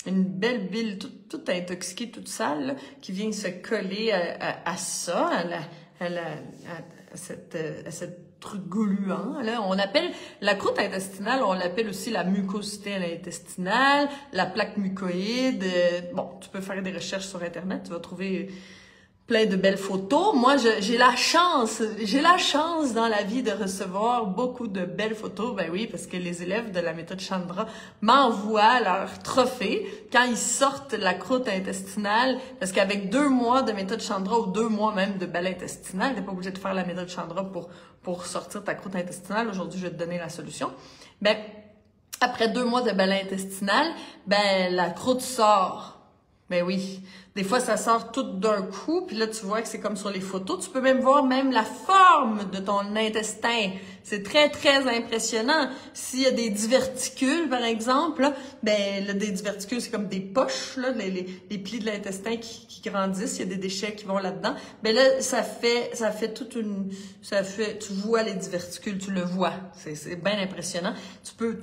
une belle bile toute intoxiquée, toute sale, là, qui vient se coller à ça, à cette truc gluant, là. On appelle la croûte intestinale, on l'appelle aussi la mucosité intestinale, la plaque mucoïde. Tu peux faire des recherches sur Internet, tu vas trouver plein de belles photos. Moi, j'ai la chance dans la vie de recevoir beaucoup de belles photos. Ben oui, parce que les élèves de la méthode Chandra m'envoient leurs trophées quand ils sortent la croûte intestinale. Parce qu'avec 2 mois de méthode Chandra ou 2 mois même de balai intestinal, t'es pas obligé de faire la méthode Chandra pour sortir ta croûte intestinale. Aujourd'hui, je vais te donner la solution. Ben, après 2 mois de balai intestinal, ben, la croûte sort. Ben oui. Des fois, ça sort tout d'un coup, puis là, tu vois que c'est comme sur les photos. Tu peux même voir même la forme de ton intestin. C'est très, très impressionnant. S'il y a des diverticules, par exemple, là, ben, là, des diverticules, c'est comme des poches, là, les plis de l'intestin qui grandissent. Il y a des déchets qui vont là-dedans. Ben là, ça fait tu vois les diverticules, tu le vois. C'est bien impressionnant. Tu peux,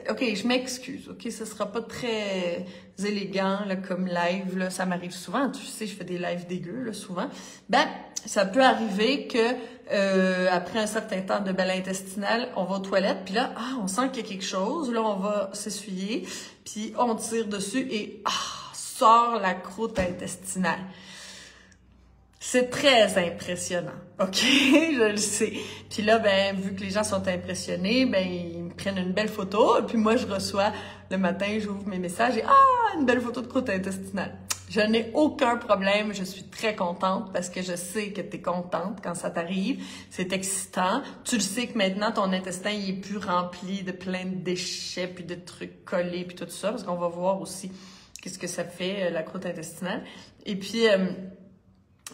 OK, je m'excuse, OK, ce sera pas très élégant, là, comme live, là, ça m'arrive souvent, tu sais, je fais des lives dégueux, là, souvent. Ben, ça peut arriver que, après un certain temps de balai intestinal, on va aux toilettes, puis là, on sent qu'il y a quelque chose, là, on va s'essuyer, puis on tire dessus et, sort la croûte intestinale. C'est très impressionnant, OK? Je le sais. Puis là, ben, vu que les gens sont impressionnés, ben, ils me prennent une belle photo. Et puis moi, je reçois, le matin, j'ouvre mes messages et une belle photo de croûte intestinale. Je n'ai aucun problème. Je suis très contente parce que je sais que tu es contente quand ça t'arrive. C'est excitant. Tu le sais que maintenant, ton intestin, il est plus rempli de plein de déchets puis de trucs collés puis tout ça. Parce qu'on va voir aussi qu'est-ce que ça fait, la croûte intestinale. Et puis...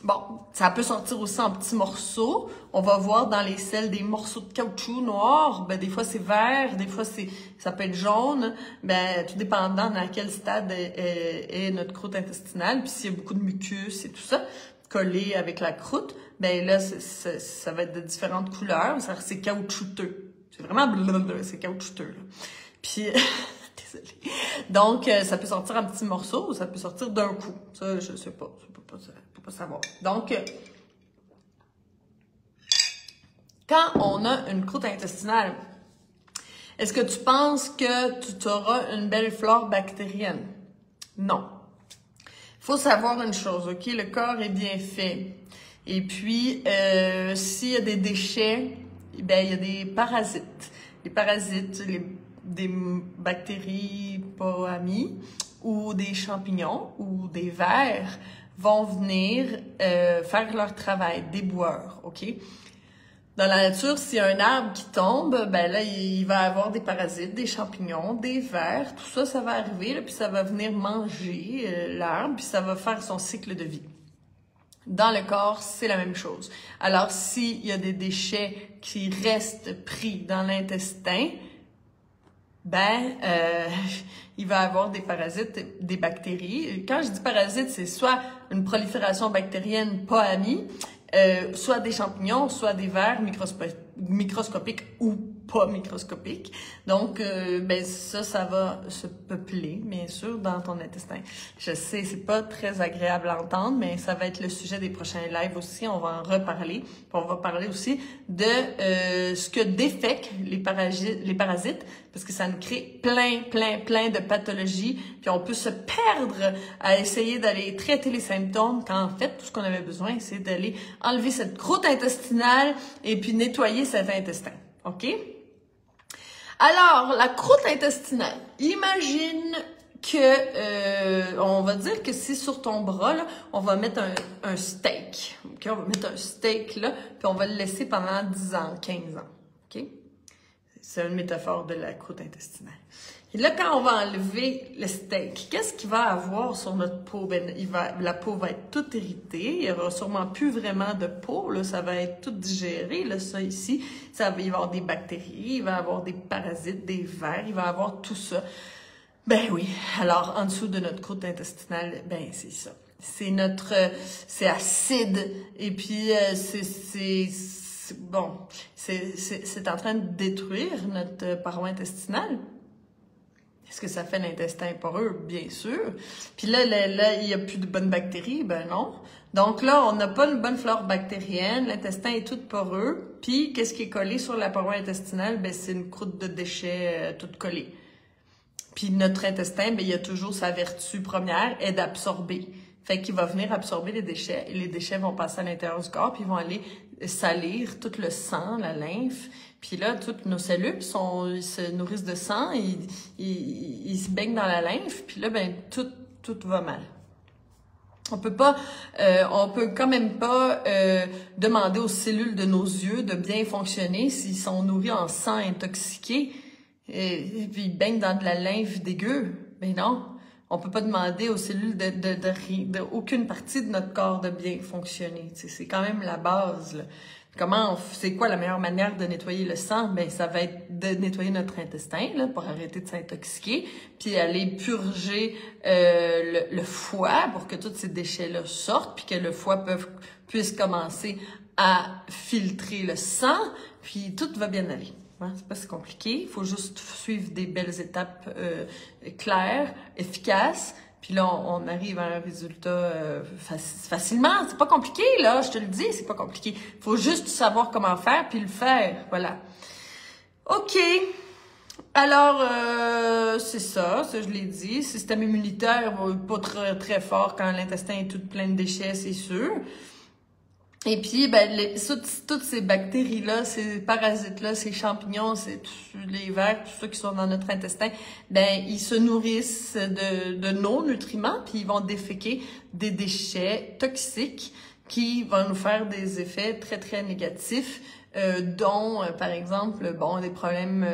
bon, ça peut sortir aussi en petits morceaux. On va voir dans les selles des morceaux de caoutchouc noirs. Ben, des fois, c'est vert, des fois, ça peut être jaune. Ben, tout dépendant dans quel stade est notre croûte intestinale. Puis s'il y a beaucoup de mucus et tout ça, collé avec la croûte, ben là, ça va être de différentes couleurs. C'est caoutchouteux. C'est vraiment blablabla, c'est caoutchouteux, là. Puis... désolée. Donc, ça peut sortir en petits morceaux ou ça peut sortir d'un coup. Ça, je sais pas. Je peux pas savoir. Donc, quand on a une croûte intestinale, est-ce que tu penses que tu auras une belle flore bactérienne? Non. Il faut savoir une chose, OK? Le corps est bien fait. Et puis, s'il y a des déchets, ben, il y a des parasites. Les parasites, des bactéries pas amies ou des champignons ou des vers vont venir faire leur travail, des boueurs, OK? Dans la nature, s'il y a un arbre qui tombe, ben là, il va avoir des parasites, des champignons, des vers, tout ça, ça va arriver, là, puis ça va venir manger l'arbre, puis ça va faire son cycle de vie. Dans le corps, c'est la même chose. Alors, s'il y a des déchets qui restent pris dans l'intestin, ben, il va avoir des parasites, des bactéries. Quand je dis parasites, c'est soit une prolifération bactérienne pas amie, soit des champignons, soit des vers microscopiques ou pas microscopiques. Donc, ben ça va se peupler, bien sûr, dans ton intestin. Je sais, c'est pas très agréable à entendre, mais ça va être le sujet des prochains lives aussi. On va en reparler. Puis on va parler aussi de ce que défèquent les parasites, parce que ça nous crée plein de pathologies. Puis on peut se perdre à essayer d'aller traiter les symptômes, quand en fait, tout ce qu'on avait besoin, c'est d'aller enlever cette croûte intestinale et puis nettoyer cet intestin. OK? Alors, la croûte intestinale. Imagine que, on va dire que c'est sur ton bras, là, on va mettre un steak. OK? On va mettre un steak là, puis on va le laisser pendant 10 ans, 15 ans. OK? C'est une métaphore de la croûte intestinale. Et là, quand on va enlever le steak, qu'est-ce qu'il va avoir sur notre peau? Ben, la peau va être toute irritée. Il n'y aura sûrement plus vraiment de peau. Là, ça va être tout digéré. Là, ça ici, il va y avoir des bactéries, il va y avoir des parasites, des vers, il va y avoir tout ça. Ben oui. Alors, en dessous de notre croûte intestinale, ben c'est ça. C'est acide. Et puis, bon, c'est en train de détruire notre paroi intestinale. Est-ce que ça fait l'intestin poreux? Bien sûr. Puis là, il n'y a plus de bonnes bactéries? Ben non. Donc là, on n'a pas une bonne flore bactérienne, l'intestin est tout poreux. Puis, qu'est-ce qui est collé sur la paroi intestinale? Ben c'est une croûte de déchets toute collée. Puis notre intestin, ben il y a toujours sa vertu première, est d'absorber. Fait qu'il va venir absorber les déchets et les déchets vont passer à l'intérieur du corps puis ils vont aller salir tout le sang, la lymphe. Puis là, toutes nos cellules ils se nourrissent de sang, ils se baignent dans la lymphe. Puis là, ben tout va mal. On peut quand même pas demander aux cellules de nos yeux de bien fonctionner s'ils sont nourris en sang intoxiqué et puis ils baignent dans de la lymphe dégueu. Ben non, on peut pas demander aux cellules de aucune partie de notre corps de bien fonctionner. Tu sais, c'est quand même la base, là. C'est quoi la meilleure manière de nettoyer le sang? Ben, ça va être de nettoyer notre intestin, là, pour arrêter de s'intoxiquer, puis aller purger le foie pour que tous ces déchets-là sortent, puis que le foie puisse commencer à filtrer le sang, puis tout va bien aller. Hein? C'est pas si compliqué. Il faut juste suivre des belles étapes claires, efficaces. Puis là, on arrive à un résultat facilement. C'est pas compliqué, là, je te le dis, c'est pas compliqué. Il faut juste savoir comment faire, puis le faire. Voilà. OK. Alors, c'est ça, je l'ai dit. Système immunitaire, pas très, très fort quand l'intestin est tout plein de déchets, c'est sûr. Et puis, ben, toutes ces bactéries-là, ces parasites-là, ces champignons, les vers, tout ça qui sont dans notre intestin, ben, ils se nourrissent de nos nutriments, puis ils vont déféquer des déchets toxiques qui vont nous faire des effets très, très négatifs, dont, par exemple, bon, des problèmes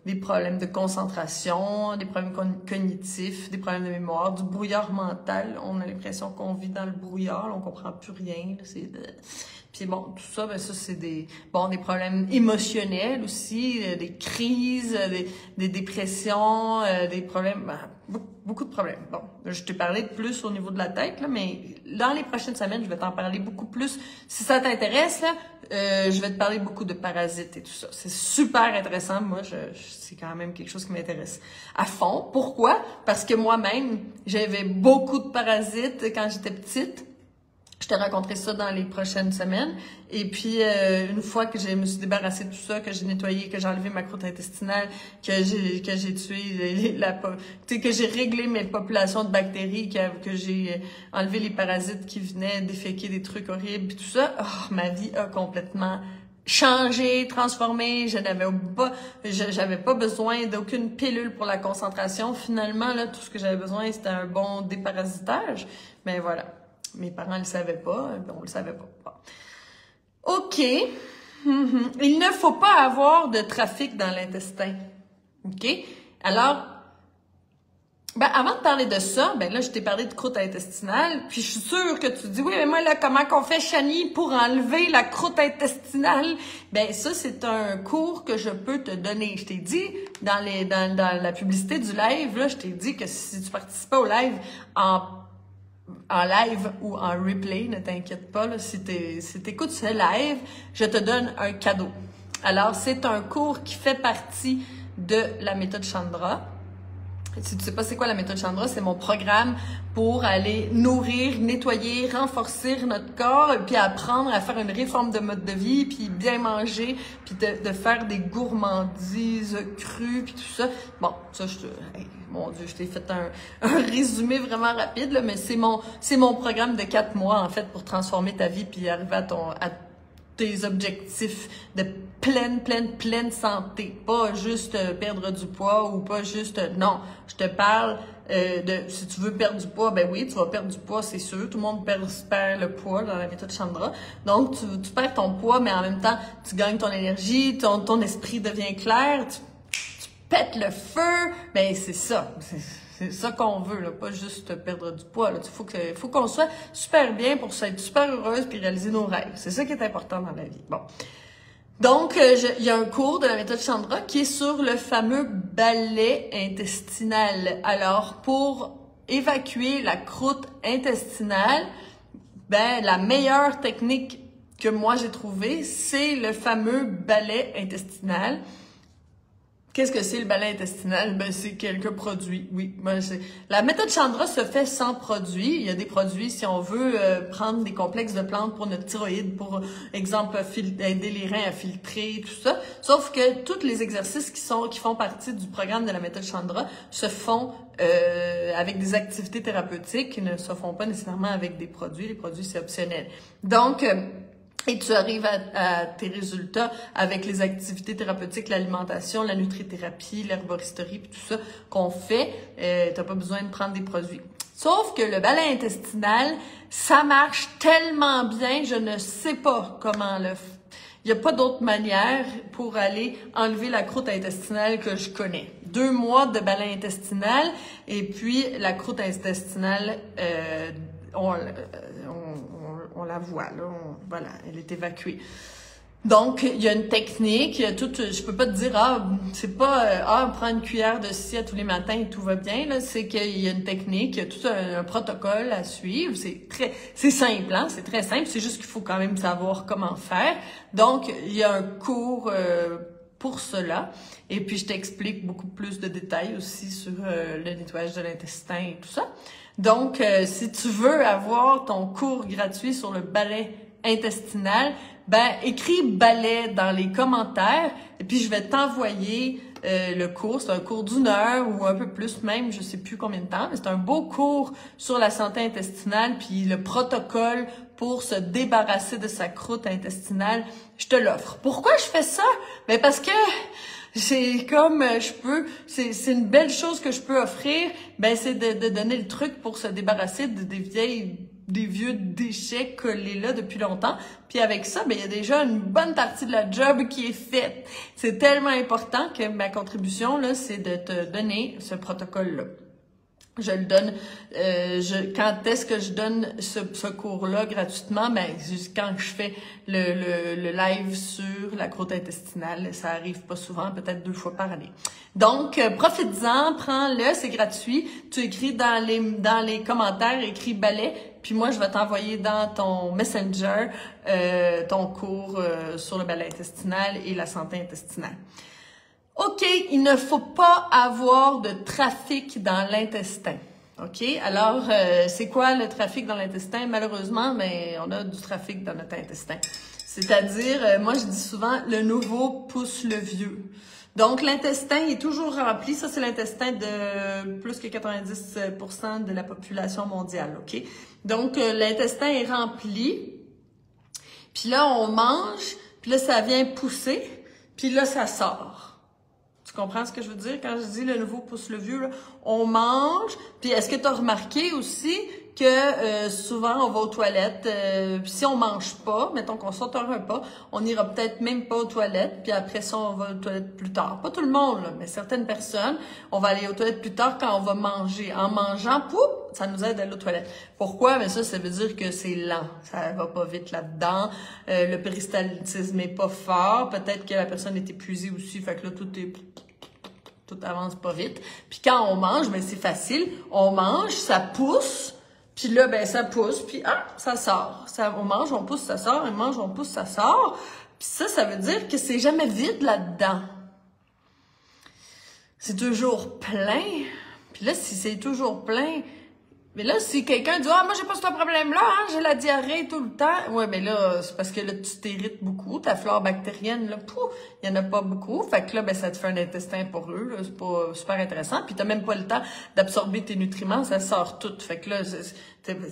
de concentration, des problèmes cognitifs, des problèmes de mémoire, du brouillard mental. On a l'impression qu'on vit dans le brouillard, là, on comprend plus rien. Puis bon, tout ça, ben ça c'est des problèmes émotionnels aussi, des crises, des dépressions, des problèmes, beaucoup de problèmes. Bon, je t'ai parlé de plus au niveau de la tête, là, mais dans les prochaines semaines, je vais t'en parler beaucoup plus. Si ça t'intéresse, là, je vais te parler beaucoup de parasites et tout ça. C'est super intéressant. Moi, c'est quand même quelque chose qui m'intéresse à fond. Pourquoi? Parce que moi-même, j'avais beaucoup de parasites quand j'étais petite. Je te raconterai ça dans les prochaines semaines. Et puis, une fois que je me suis débarrassée de tout ça, que j'ai nettoyé, que j'ai enlevé ma croûte intestinale, que j'ai tué que j'ai réglé mes populations de bactéries, que j'ai enlevé les parasites qui venaient déféquer des trucs horribles, puis tout ça, ma vie a complètement changé, transformé. J'avais pas besoin d'aucune pilule pour la concentration. Finalement, là, tout ce que j'avais besoin, c'était un bon déparasitage. Mais voilà. Mes parents le savaient pas, on le savait pas. Bon. OK. Il ne faut pas avoir de trafic dans l'intestin. OK? Alors, ben, avant de parler de ça, ben là, je t'ai parlé de croûte intestinale, puis je suis sûre que tu te dis, oui, mais moi, là, comment qu'on fait, Chani, pour enlever la croûte intestinale? Ben, ça, c'est un cours que je peux te donner. Je t'ai dit, dans la publicité du live, là, je t'ai dit que si tu participais au live en live ou en replay, ne t'inquiète pas, là, si t'écoutes ce live, je te donne un cadeau. Alors, c'est un cours qui fait partie de la méthode Chandra. Si tu sais pas c'est quoi la méthode Chandra, c'est mon programme pour aller nourrir, nettoyer, renforcer notre corps, puis apprendre à faire une réforme de mode de vie, puis bien manger, puis de faire des gourmandises crues, puis tout ça. Bon, ça, mon Dieu, je t'ai fait un résumé vraiment rapide, là, mais c'est mon programme de 4 mois, en fait, pour transformer ta vie, puis arriver à tes objectifs de pleine santé. Pas juste perdre du poids ou pas juste... non, je te parle si tu veux perdre du poids, ben oui, tu vas perdre du poids, c'est sûr. Tout le monde perd le poids dans la méthode Chandra. Donc, tu perds ton poids, mais en même temps, tu gagnes ton énergie, ton esprit devient clair, tu pètes le feu. Ben, c'est ça. C'est ça qu'on veut, là, pas juste perdre du poids. Là. Faut qu'on soit super bien pour être super heureuse puis réaliser nos rêves. C'est ça qui est important dans la vie. Bon. Donc, il y a un cours de la méthode Chandra qui est sur le fameux balai intestinal. Alors, pour évacuer la croûte intestinale, ben, la meilleure technique que moi j'ai trouvée, c'est le fameux balai intestinal. Qu'est-ce que c'est le balai intestinal? Ben, c'est quelques produits, oui. Ben, la méthode Chandra se fait sans produits. Il y a des produits, si on veut prendre des complexes de plantes pour notre thyroïde, pour exemple, aider les reins à filtrer, tout ça. Sauf que tous les exercices qui font partie du programme de la méthode Chandra se font avec des activités thérapeutiques qui ne se font pas nécessairement avec des produits. Les produits, c'est optionnel. Donc, et tu arrives à tes résultats avec les activités thérapeutiques, l'alimentation, la nutrithérapie, l'herboristerie, puis tout ça qu'on fait. T'as pas besoin de prendre des produits. Sauf que le balai intestinal, ça marche tellement bien, je ne sais pas comment le faire. Il n'y a pas d'autre manière pour aller enlever la croûte intestinale que je connais. 2 mois de balai intestinal et puis la croûte intestinale, on la voit, là, voilà, elle est évacuée. Donc, il y a une technique, je peux pas te dire, c'est pas, prends une cuillère de ci à tous les matins et tout va bien, là, c'est qu'il y a une technique, il y a tout un protocole à suivre, c'est simple, hein, c'est très simple, c'est juste qu'il faut quand même savoir comment faire. Donc, il y a un cours, pour cela. Et puis, je t'explique beaucoup plus de détails aussi sur le nettoyage de l'intestin et tout ça. Donc, si tu veux avoir ton cours gratuit sur le balai intestinal, ben écris balai dans les commentaires et puis je vais t'envoyer le cours. C'est un cours d'1 heure ou un peu plus même, je sais plus combien de temps, mais c'est un beau cours sur la santé intestinale puis le protocole pour se débarrasser de sa croûte intestinale. Je te l'offre. Pourquoi je fais ça? Ben parce que c'est comme c'est une belle chose que je peux offrir, ben c'est de donner le truc pour se débarrasser des vieux déchets collés là depuis longtemps. Puis avec ça, ben il y a déjà une bonne partie de la job qui est faite. C'est tellement important que ma contribution là, c'est de te donner ce protocole-là. Je le donne, quand est-ce que je donne ce cours-là gratuitement? Ben, quand je fais le live sur la croûte intestinale. Ça arrive pas souvent, peut-être 2 fois par année. Donc, profite-en, prends-le, c'est gratuit. Tu écris dans les commentaires, écris balai, puis moi, je vais t'envoyer dans ton Messenger ton cours sur le balai intestinal et la santé intestinale. OK, il ne faut pas avoir de trafic dans l'intestin. OK? Alors, c'est quoi le trafic dans l'intestin? Malheureusement, mais on a du trafic dans notre intestin. C'est-à-dire, moi je dis souvent, le nouveau pousse le vieux. Donc, l'intestin est toujours rempli. Ça, c'est l'intestin de plus que 90% de la population mondiale. OK? Donc, l'intestin est rempli. Puis là, on mange. Puis là, ça vient pousser. Puis là, ça sort. Tu comprends ce que je veux dire? Quand je dis le nouveau pousse le vieux, là, on mange. Puis est-ce que tu as remarqué aussi que souvent on va aux toilettes, si on mange pas, mettons qu'on saute un repas, on ira peut-être même pas aux toilettes, puis après ça on va aux toilettes plus tard. Pas tout le monde, là, mais certaines personnes, on va aller aux toilettes plus tard quand on va manger. En mangeant, pouf, ça nous aide à aller aux toilettes. Pourquoi? Mais ça veut dire que c'est lent, ça va pas vite là-dedans, le péristaltisme est pas fort, peut-être que la personne est épuisée aussi, fait que là tout avance pas vite. Puis quand on mange, ben c'est facile, on mange, ça pousse. Puis là, ben ça pousse, puis ça sort. On mange, on pousse, ça sort. On mange, on pousse, ça sort. Puis ça veut dire que c'est jamais vide là-dedans. C'est toujours plein. Puis là, si c'est toujours plein... Mais là, si quelqu'un dit « Ah, moi, j'ai pas ce problème-là, hein, j'ai la diarrhée tout le temps. » Ouais, mais là, c'est parce que là, tu t'irrites beaucoup. Ta flore bactérienne, là, il y en a pas beaucoup. Fait que là, ben, ça te fait un intestin poreux, là. C'est pas super intéressant. Puis t'as même pas le temps d'absorber tes nutriments, ça sort tout. Fait que là,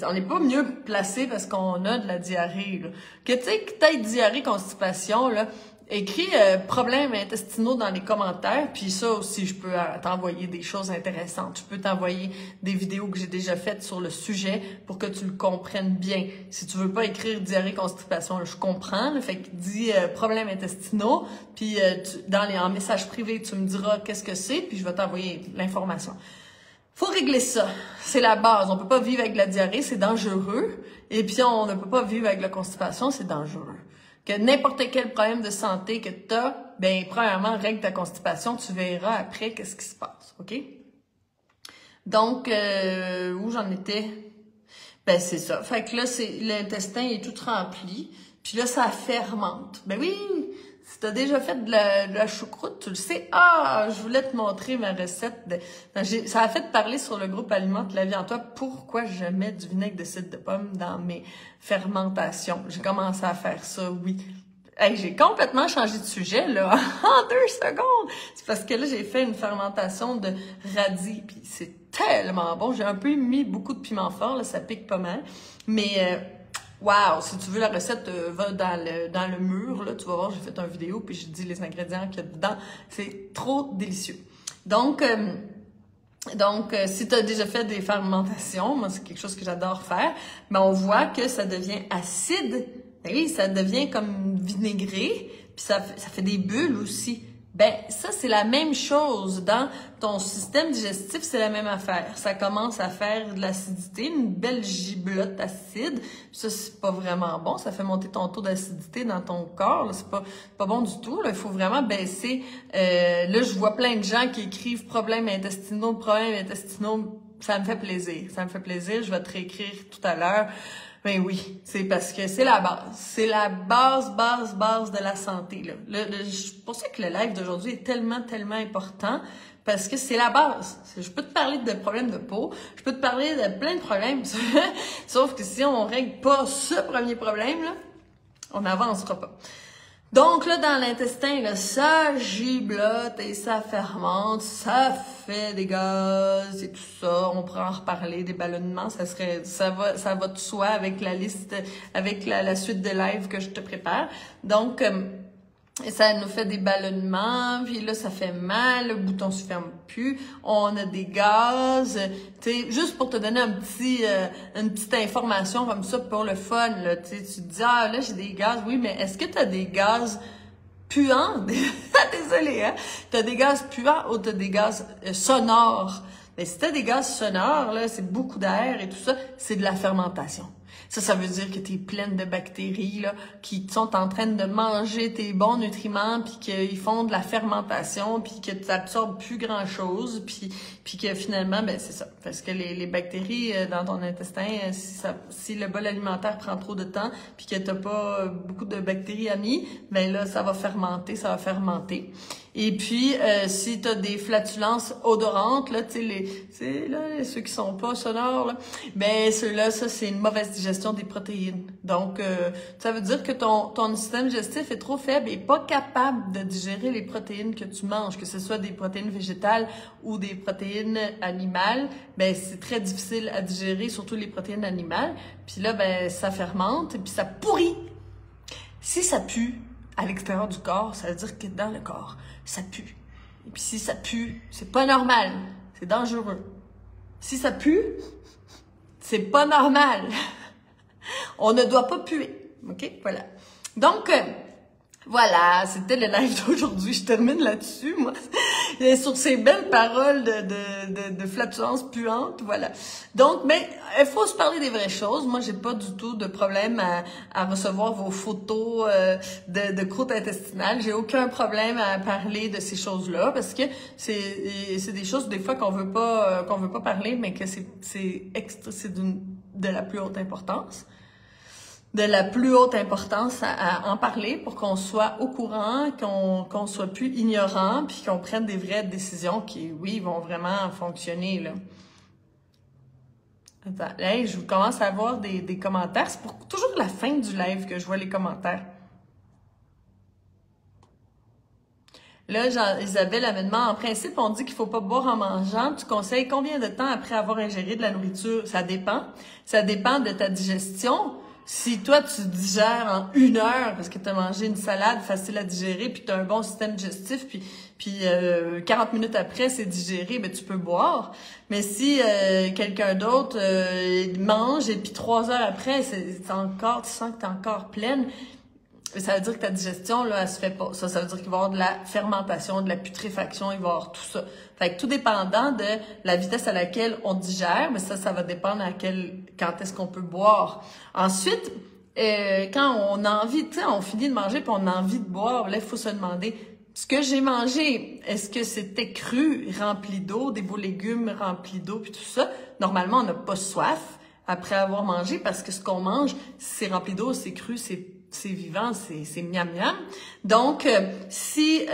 on n'est pas mieux placé parce qu'on a de la diarrhée, là. Que tu sais, que t'aies diarrhée, constipation, là, écris problèmes intestinaux dans les commentaires, puis ça aussi, je peux t'envoyer des choses intéressantes. Je peux t'envoyer des vidéos que j'ai déjà faites sur le sujet pour que tu le comprennes bien. Si tu veux pas écrire diarrhée, constipation, là, je comprends. Là, fait que dis problèmes intestinaux, puis en message privé, tu me diras qu'est-ce que c'est, puis je vais t'envoyer l'information. Faut régler ça. C'est la base. On peut pas vivre avec la diarrhée, c'est dangereux. Et puis on ne peut pas vivre avec la constipation, c'est dangereux. Que n'importe quel problème de santé que tu as, ben premièrement, règle ta constipation, tu verras après qu'est-ce qui se passe, OK? Donc, où j'en étais? Ben c'est ça. Fait que là, l'intestin est tout rempli, puis là, ça fermente. Ben oui, Si tu as déjà fait de la choucroute, tu le sais. Ah, je voulais te montrer ma recette. Ça a fait parler sur le groupe Alimente la vie en toi pourquoi je mets du vinaigre de cidre de pomme dans mes fermentations. J'ai commencé à faire ça, oui. Hey, j'ai complètement changé de sujet, là, en 2 secondes. C'est parce que là, j'ai fait une fermentation de radis, puis c'est tellement bon. J'ai un peu mis beaucoup de piment fort, là, ça pique pas mal. Mais, wow, si tu veux la recette, va dans le mur, là, tu vas voir, j'ai fait une vidéo, puis je dis les ingrédients qu'il y a dedans. C'est trop délicieux. Donc, si tu as déjà fait des fermentations, moi, c'est quelque chose que j'adore faire, mais on voit que ça devient acide. Ben oui, ça devient comme vinaigré, puis ça fait des bulles aussi. Ben, ça, c'est la même chose. Dans ton système digestif, c'est la même affaire. Ça commence à faire de l'acidité, une belle giblotte acide. Ça, c'est pas vraiment bon. Ça fait monter ton taux d'acidité dans ton corps. Là. C'est pas bon du tout. Là. Il faut vraiment baisser. Là, je vois plein de gens qui écrivent problèmes intestinaux. Ça me fait plaisir. Ça me fait plaisir. Je vais te réécrire tout à l'heure. Ben oui, c'est parce que c'est la base. C'est la base de la santé, là. C'est pour ça que le live d'aujourd'hui est tellement important, parce que c'est la base. Je peux te parler de problèmes de peau, je peux te parler de plein de problèmes, sauf que si on règle pas ce premier problème, là, on n'avancera pas. Donc là, dans l'intestin, là, ça giblote et ça fermente, ça fait des gaz et tout ça. On pourra en reparler, des ballonnements, ça va de soi avec la liste, avec la suite de live que je te prépare. Donc, ça nous fait des ballonnements, puis là, ça fait mal, le bouton se ferme plus, on a des gaz, tu sais, juste pour te donner une petite information comme ça pour le fun, là, tu te dis, ah, là, j'ai des gaz, oui, mais est-ce que tu as des gaz puants? Désolée, hein? T'as des gaz puants ou t'as des gaz sonores? Mais si t'as des gaz sonores, là, c'est beaucoup d'air et tout ça, c'est de la fermentation. Ça veut dire que tu es pleine de bactéries là, qui sont en train de manger tes bons nutriments, puis qu'ils font de la fermentation, puis que tu n'absorbes plus grand-chose, puis que finalement, ben c'est ça. Parce que les bactéries dans ton intestin, si le bol alimentaire prend trop de temps, puis que tu n'as pas beaucoup de bactéries amies, ben là, ça va fermenter. Et puis, si tu as des flatulences odorantes, là, tu sais, ceux qui sont pas sonores, là, ben ceux-là, ça, c'est une mauvaise digestion des protéines. Donc, ça veut dire que ton système digestif est trop faible et pas capable de digérer les protéines que tu manges, que ce soit des protéines végétales ou des protéines animales. Ben, c'est très difficile à digérer, surtout les protéines animales. Puis là, ben, ça fermente et puis ça pourrit. Si ça pue à l'extérieur du corps, ça veut dire que dans le corps, ça pue. Et puis si ça pue, c'est pas normal. C'est dangereux. Si ça pue, c'est pas normal. On ne doit pas puer. OK? Voilà. Donc, voilà, c'était le live d'aujourd'hui. Je termine là-dessus, moi. Et sur ces belles paroles de flatulence puante, voilà. Donc, mais il faut se parler des vraies choses. Moi, j'ai pas du tout de problème à recevoir vos photos de croûte intestinale. J'ai aucun problème à parler de ces choses-là parce que c'est des choses des fois qu'on veut pas parler, mais que c'est de la plus haute importance. De la plus haute importance à en parler pour qu'on soit au courant, qu'on soit plus ignorant, puis qu'on prenne des vraies décisions qui, oui, vont vraiment fonctionner, là. Attends, hey, je commence à avoir des commentaires. C'est pour toujours la fin du live que je vois les commentaires. Là, Isabelle, amènement, en principe, on dit qu'il faut pas boire en mangeant. Tu conseilles combien de temps après avoir ingéré de la nourriture? Ça dépend. Ça dépend de ta digestion. Si toi, tu digères en 1 heure parce que tu as mangé une salade facile à digérer, puis tu as un bon système digestif, puis 40 minutes après, c'est digéré, ben tu peux boire. Mais si quelqu'un d'autre mange et puis 3 heures après, tu sens que tu es encore pleine, ça veut dire que ta digestion, là, elle se fait pas. Ça veut dire qu'il va y avoir de la fermentation, de la putréfaction, il va y avoir tout ça. Fait que tout dépendant de la vitesse à laquelle on digère, mais ça va dépendre quand est-ce qu'on peut boire. Ensuite, quand on a envie, tu sais, on finit de manger puis on a envie de boire, là, il faut se demander, ce que j'ai mangé, est-ce que c'était cru, rempli d'eau, des beaux légumes remplis d'eau puis tout ça? Normalement, on n'a pas soif après avoir mangé parce que ce qu'on mange, c'est rempli d'eau, c'est cru, c'est c'est vivant, c'est miam miam. Donc, si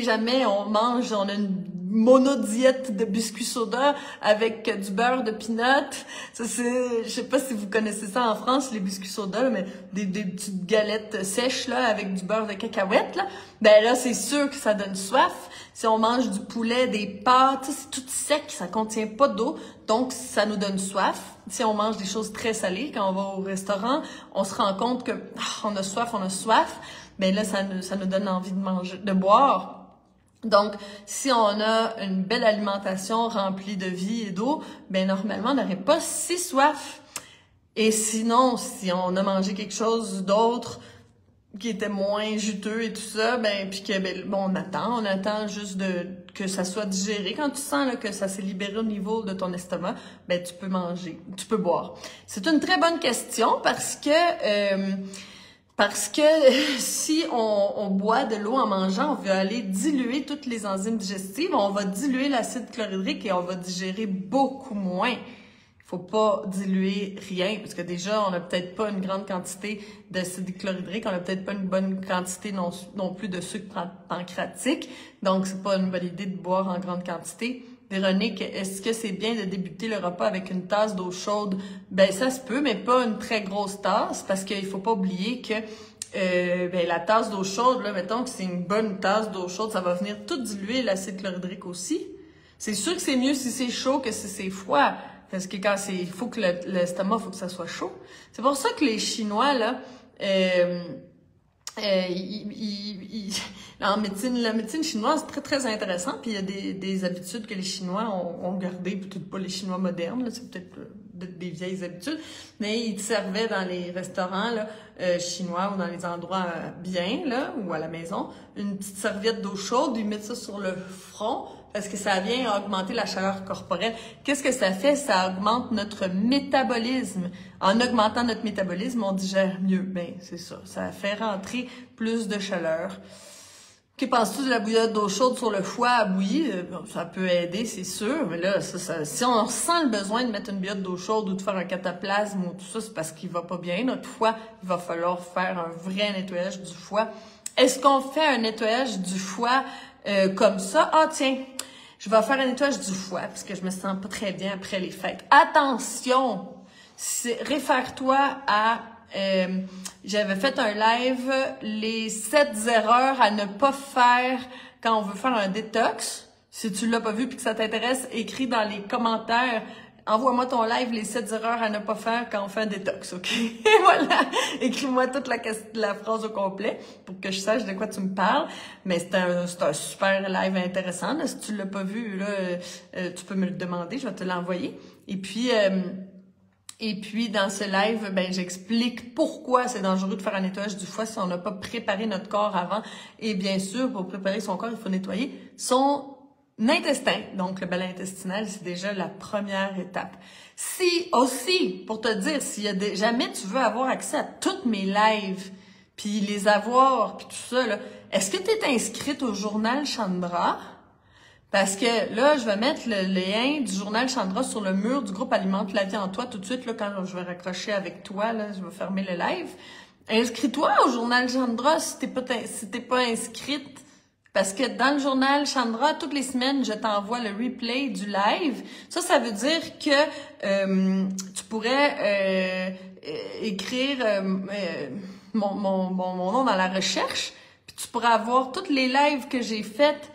jamais on a une monodiète de biscuits soda avec du beurre de peanut, ça c'est, je sais pas si vous connaissez ça en France, les biscuits soda, là, mais des petites galettes sèches là avec du beurre de cacahuète là, ben là c'est sûr que ça donne soif. Si on mange du poulet, des pâtes, c'est tout sec, ça contient pas d'eau, donc ça nous donne soif. Si on mange des choses très salées, quand on va au restaurant, on se rend compte que on a soif, ben là ça nous donne envie de manger, de boire. Donc, si on a une belle alimentation remplie de vie et d'eau, ben normalement, on n'aurait pas si soif. Et sinon, si on a mangé quelque chose d'autre qui était moins juteux et tout ça, ben puis que bon, on attend juste que ça soit digéré. Quand tu sens là, que ça s'est libéré au niveau de ton estomac, ben tu peux manger, tu peux boire. C'est une très bonne question parce que si on boit de l'eau en mangeant, on veut aller diluer toutes les enzymes digestives, on va diluer l'acide chlorhydrique et on va digérer beaucoup moins. Il faut pas diluer rien, parce que déjà, on n'a peut-être pas une grande quantité d'acide chlorhydrique, on n'a peut-être pas une bonne quantité non plus de sucre pancréatique, donc c'est pas une bonne idée de boire en grande quantité. Véronique, est-ce que c'est bien de débuter le repas avec une tasse d'eau chaude? Ben ça se peut, mais pas une très grosse tasse, parce qu'il faut pas oublier que la tasse d'eau chaude, là, mettons que c'est une bonne tasse d'eau chaude, ça va venir tout diluer l'acide chlorhydrique aussi. C'est sûr que c'est mieux si c'est chaud que si c'est froid, parce que quand il faut que l'estomac, faut que ça soit chaud. C'est pour ça que les Chinois, là, en médecine, la médecine chinoise, c'est très, très intéressant. Puis il y a des habitudes que les Chinois ont gardées, peut-être pas les Chinois modernes, là, c'est peut-être des vieilles habitudes, mais ils te servaient dans les restaurants là, chinois ou dans les endroits bien, là, ou à la maison, une petite serviette d'eau chaude, ils mettent ça sur le front, parce que ça vient augmenter la chaleur corporelle. Qu'est-ce que ça fait? Ça augmente notre métabolisme. En augmentant notre métabolisme, on digère mieux. Ben, c'est ça. Ça fait rentrer plus de chaleur. Que penses-tu de la bouillotte d'eau chaude sur le foie? Oui, ça peut aider, c'est sûr. Mais là, si on ressent le besoin de mettre une bouillotte d'eau chaude ou de faire un cataplasme ou tout ça, c'est parce qu'il va pas bien. Notre foie, il va falloir faire un vrai nettoyage du foie. Est-ce qu'on fait un nettoyage du foie comme ça? Ah, tiens, je vais faire un nettoyage du foie parce que je me sens pas très bien après les fêtes. Attention! Réfère-toi à... j'avais fait un live, les 7 erreurs à ne pas faire quand on veut faire un détox. Si tu l'as pas vu puis que ça t'intéresse, écris dans les commentaires. Envoie-moi ton live, les 7 erreurs à ne pas faire quand on fait un détox, OK? Et voilà! Écris-moi toute la phrase au complet pour que je sache de quoi tu me parles. Mais c'est un super live intéressant. Là. Si tu l'as pas vu, là, tu peux me le demander, je vais te l'envoyer. Et puis, dans ce live, ben, j'explique pourquoi c'est dangereux de faire un nettoyage du foie si on n'a pas préparé notre corps avant. Et bien sûr, pour préparer son corps, il faut nettoyer son intestin. Donc, le ballon intestinal, c'est déjà la première étape. Si, aussi, pour te dire, s'il y a jamais tu veux avoir accès à toutes mes lives, puis les avoir, puis tout ça, là, est-ce que tu es inscrite au journal Chandra? Parce que là, je vais mettre le lien du journal Chandra sur le mur du groupe Alimente la vie en toi tout de suite, là, quand je vais raccrocher avec toi, là, je vais fermer le live. Inscris-toi au journal Chandra si t'es pas inscrite. Parce que dans le journal Chandra, toutes les semaines, je t'envoie le replay du live. Ça veut dire que tu pourrais écrire mon nom dans la recherche, puis tu pourrais avoir toutes les lives que j'ai faites.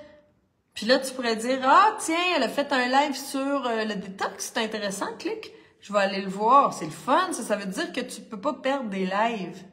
Puis là, tu pourrais dire, ah tiens, elle a fait un live sur le détox, c'est intéressant, clique. Je vais aller le voir, c'est le fun, ça veut dire que tu peux pas perdre des lives.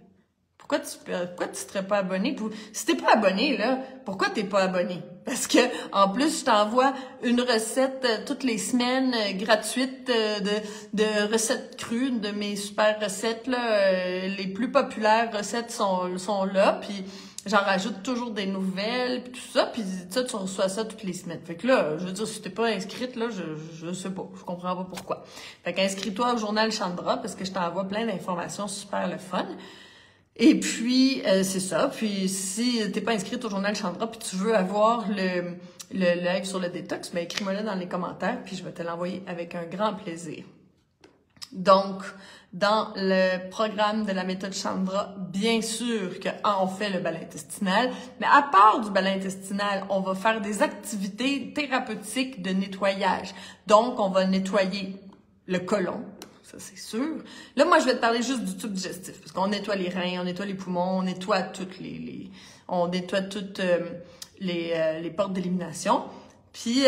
Pourquoi tu serais pas abonné? Si t'es pas abonné, là, pourquoi t'es pas abonné? Parce que, en plus, je t'envoie une recette toutes les semaines gratuite de recettes crues, de mes super recettes, là. Les plus populaires recettes sont là, puis j'en rajoute toujours des nouvelles, puis tout ça, puis ça, tu reçois ça toutes les semaines. Fait que là, je veux dire, si t'es pas inscrite, là, je sais pas, je comprends pas pourquoi. Fait qu'inscris-toi au journal Chandra, parce que je t'envoie plein d'informations super le fun. Et puis, c'est ça. Puis, si t'es pas inscrite au journal Chandra, puis tu veux avoir le live sur le détox, ben écris-moi là dans les commentaires, puis je vais te l'envoyer avec un grand plaisir. Donc, dans le programme de la méthode Chandra, bien sûr qu'on fait le bal intestinal, mais à part du bal intestinal, on va faire des activités thérapeutiques de nettoyage. Donc, on va nettoyer le côlon, ça c'est sûr. Là, moi, je vais te parler juste du tube digestif, parce qu'on nettoie les reins, on nettoie les poumons, on nettoie toutes les portes d'élimination. Puis,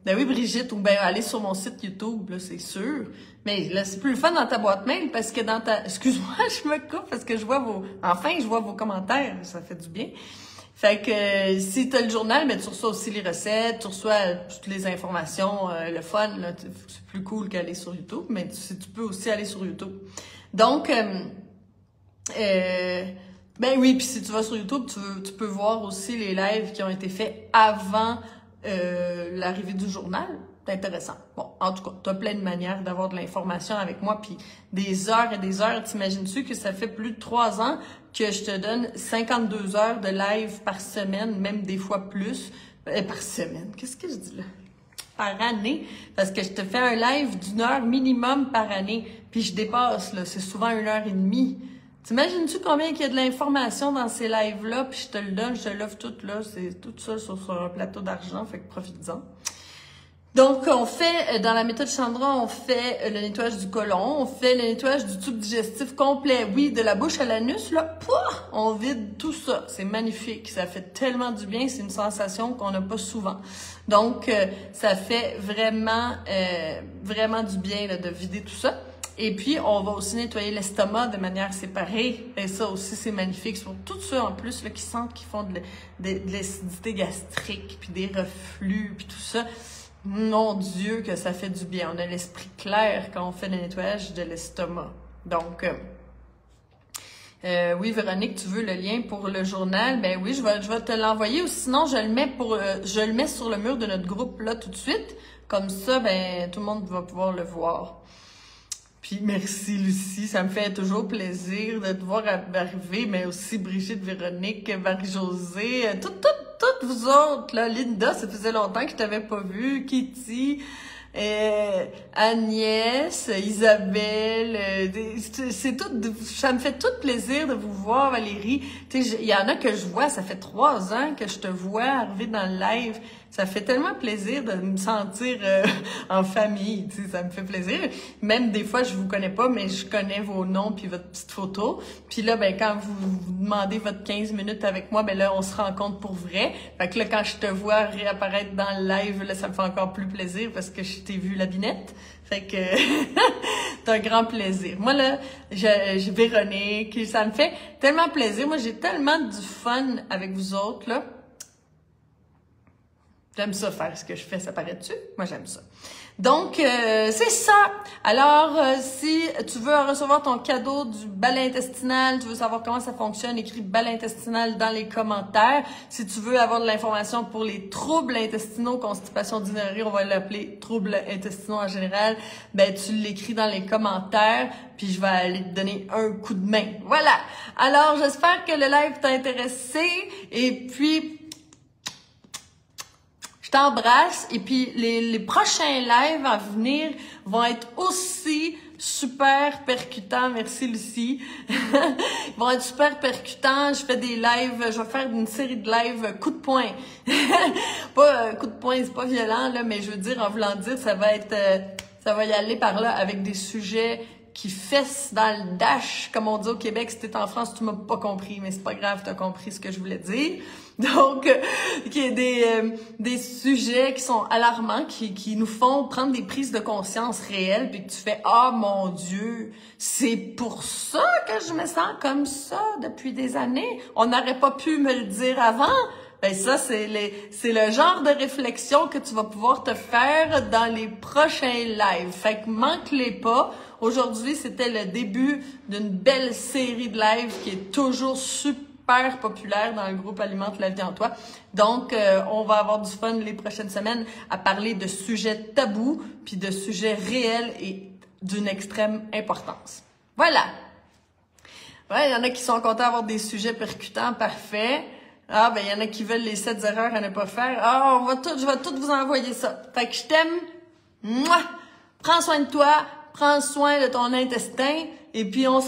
ben oui, Brigitte, ou bien aller sur mon site YouTube, là, c'est sûr. Mais là, c'est plus le fun dans ta boîte mail parce que dans ta... Excuse-moi, je me coupe parce que je vois je vois vos commentaires. Ça fait du bien. Fait que si tu as le journal, ben tu reçois aussi les recettes, tu reçois toutes les informations, le fun, là, c'est plus cool qu'aller sur YouTube, mais tu peux aussi aller sur YouTube. Donc, ben oui, puis si tu vas sur YouTube, tu peux voir aussi les lives qui ont été faits avant l'arrivée du journal. C'est intéressant. Bon, en tout cas, tu as plein de manières d'avoir de l'information avec moi, puis des heures et des heures. T'imagines-tu que ça fait plus de 3 ans que je te donne 52 heures de live par semaine, même des fois plus, par semaine. Qu'est-ce que je dis là? Par année, parce que je te fais un live d'1 heure minimum par année, puis je dépasse, là, c'est souvent 1h30. T'imagines-tu combien il y a de l'information dans ces lives-là, puis je te le donne, je te l'offre tout, là, c'est tout ça sur un plateau d'argent, fait que profites-en. Donc, on fait, dans la méthode Chandra, on fait le nettoyage du côlon, on fait le nettoyage du tube digestif complet. Oui, de la bouche à l'anus, là, pouah, on vide tout ça. C'est magnifique, ça fait tellement du bien, c'est une sensation qu'on n'a pas souvent. Donc, ça fait vraiment, vraiment du bien là, de vider tout ça. Et puis, on va aussi nettoyer l'estomac de manière séparée. Et ça aussi, c'est magnifique. Sur tout ça, en plus, là, qui sentent qu'ils font de l'acidité gastrique, puis des reflux, puis tout ça. Mon Dieu, que ça fait du bien. On a l'esprit clair quand on fait le nettoyage de l'estomac. Donc, oui, Véronique, tu veux le lien pour le journal? Ben oui, je vais te l'envoyer ou sinon, je le mets sur le mur de notre groupe là tout de suite. Comme ça, ben tout le monde va pouvoir le voir. Puis merci Lucie, ça me fait toujours plaisir de te voir arriver, mais aussi Brigitte, Véronique, Marie-Josée, toutes vous autres, là, Linda, ça faisait longtemps que je t'avais pas vu, Kitty, Agnès, Isabelle, ça me fait tout plaisir de vous voir, Valérie. Tu sais, il y en a que je vois, ça fait 3 ans que je te vois arriver dans le live. Ça fait tellement plaisir de me sentir en famille, tu sais, ça me fait plaisir. Même des fois, je vous connais pas, mais je connais vos noms puis votre petite photo. Puis là, ben quand vous demandez votre 15 minutes avec moi, ben là, on se rencontre pour vrai. Fait que là, quand je te vois réapparaître dans le live, là, ça me fait encore plus plaisir parce que je t'ai vu la binette. Fait que c'est un grand plaisir. Moi, là, j'ai Véronique, ça me fait tellement plaisir. Moi, j'ai tellement du fun avec vous autres, là. J'aime ça faire ce que je fais, ça paraît-tu? Moi, j'aime ça. Donc, c'est ça. Alors, si tu veux recevoir ton cadeau du bal intestinal, tu veux savoir comment ça fonctionne, écris bal intestinal dans les commentaires. Si tu veux avoir de l'information pour les troubles intestinaux, constipation, dysenterie, on va l'appeler troubles intestinaux en général, ben tu l'écris dans les commentaires, puis je vais aller te donner un coup de main. Voilà. Alors, j'espère que le live t'a intéressé, et puis je t'embrasse et puis les prochains lives à venir vont être aussi super percutants. Merci Lucie. Ils vont être super percutants. Je fais des lives, je vais faire une série de lives coup de poing. Pas coup de poing, c'est pas violent là, mais je veux dire en voulant dire ça va y aller par là avec des sujets qui fessent dans le dash, comme on dit au Québec. Si t'es en France, tu m'as pas compris, mais c'est pas grave, t'as compris ce que je voulais dire. Donc, qu'il y ait des sujets qui sont alarmants, qui nous font prendre des prises de conscience réelles, puis que tu fais « Ah, mon Dieu, c'est pour ça que je me sens comme ça depuis des années. On n'aurait pas pu me le dire avant. » Ben ça, c'est le genre de réflexion que tu vas pouvoir te faire dans les prochains lives. Fait que manque-les pas. Aujourd'hui, c'était le début d'une belle série de lives qui est toujours super populaire dans le groupe Alimente la vie en toi. Donc, on va avoir du fun les prochaines semaines à parler de sujets tabous puis de sujets réels et d'une extrême importance. Voilà. Ouais, il y en a qui sont contents d'avoir des sujets percutants, parfait. Ah, ben, il y en a qui veulent les 7 erreurs à ne pas faire. Ah, je vais tout vous envoyer ça. Fait que je t'aime. Mouah! Prends soin de toi. prends soin de ton intestin et puis on se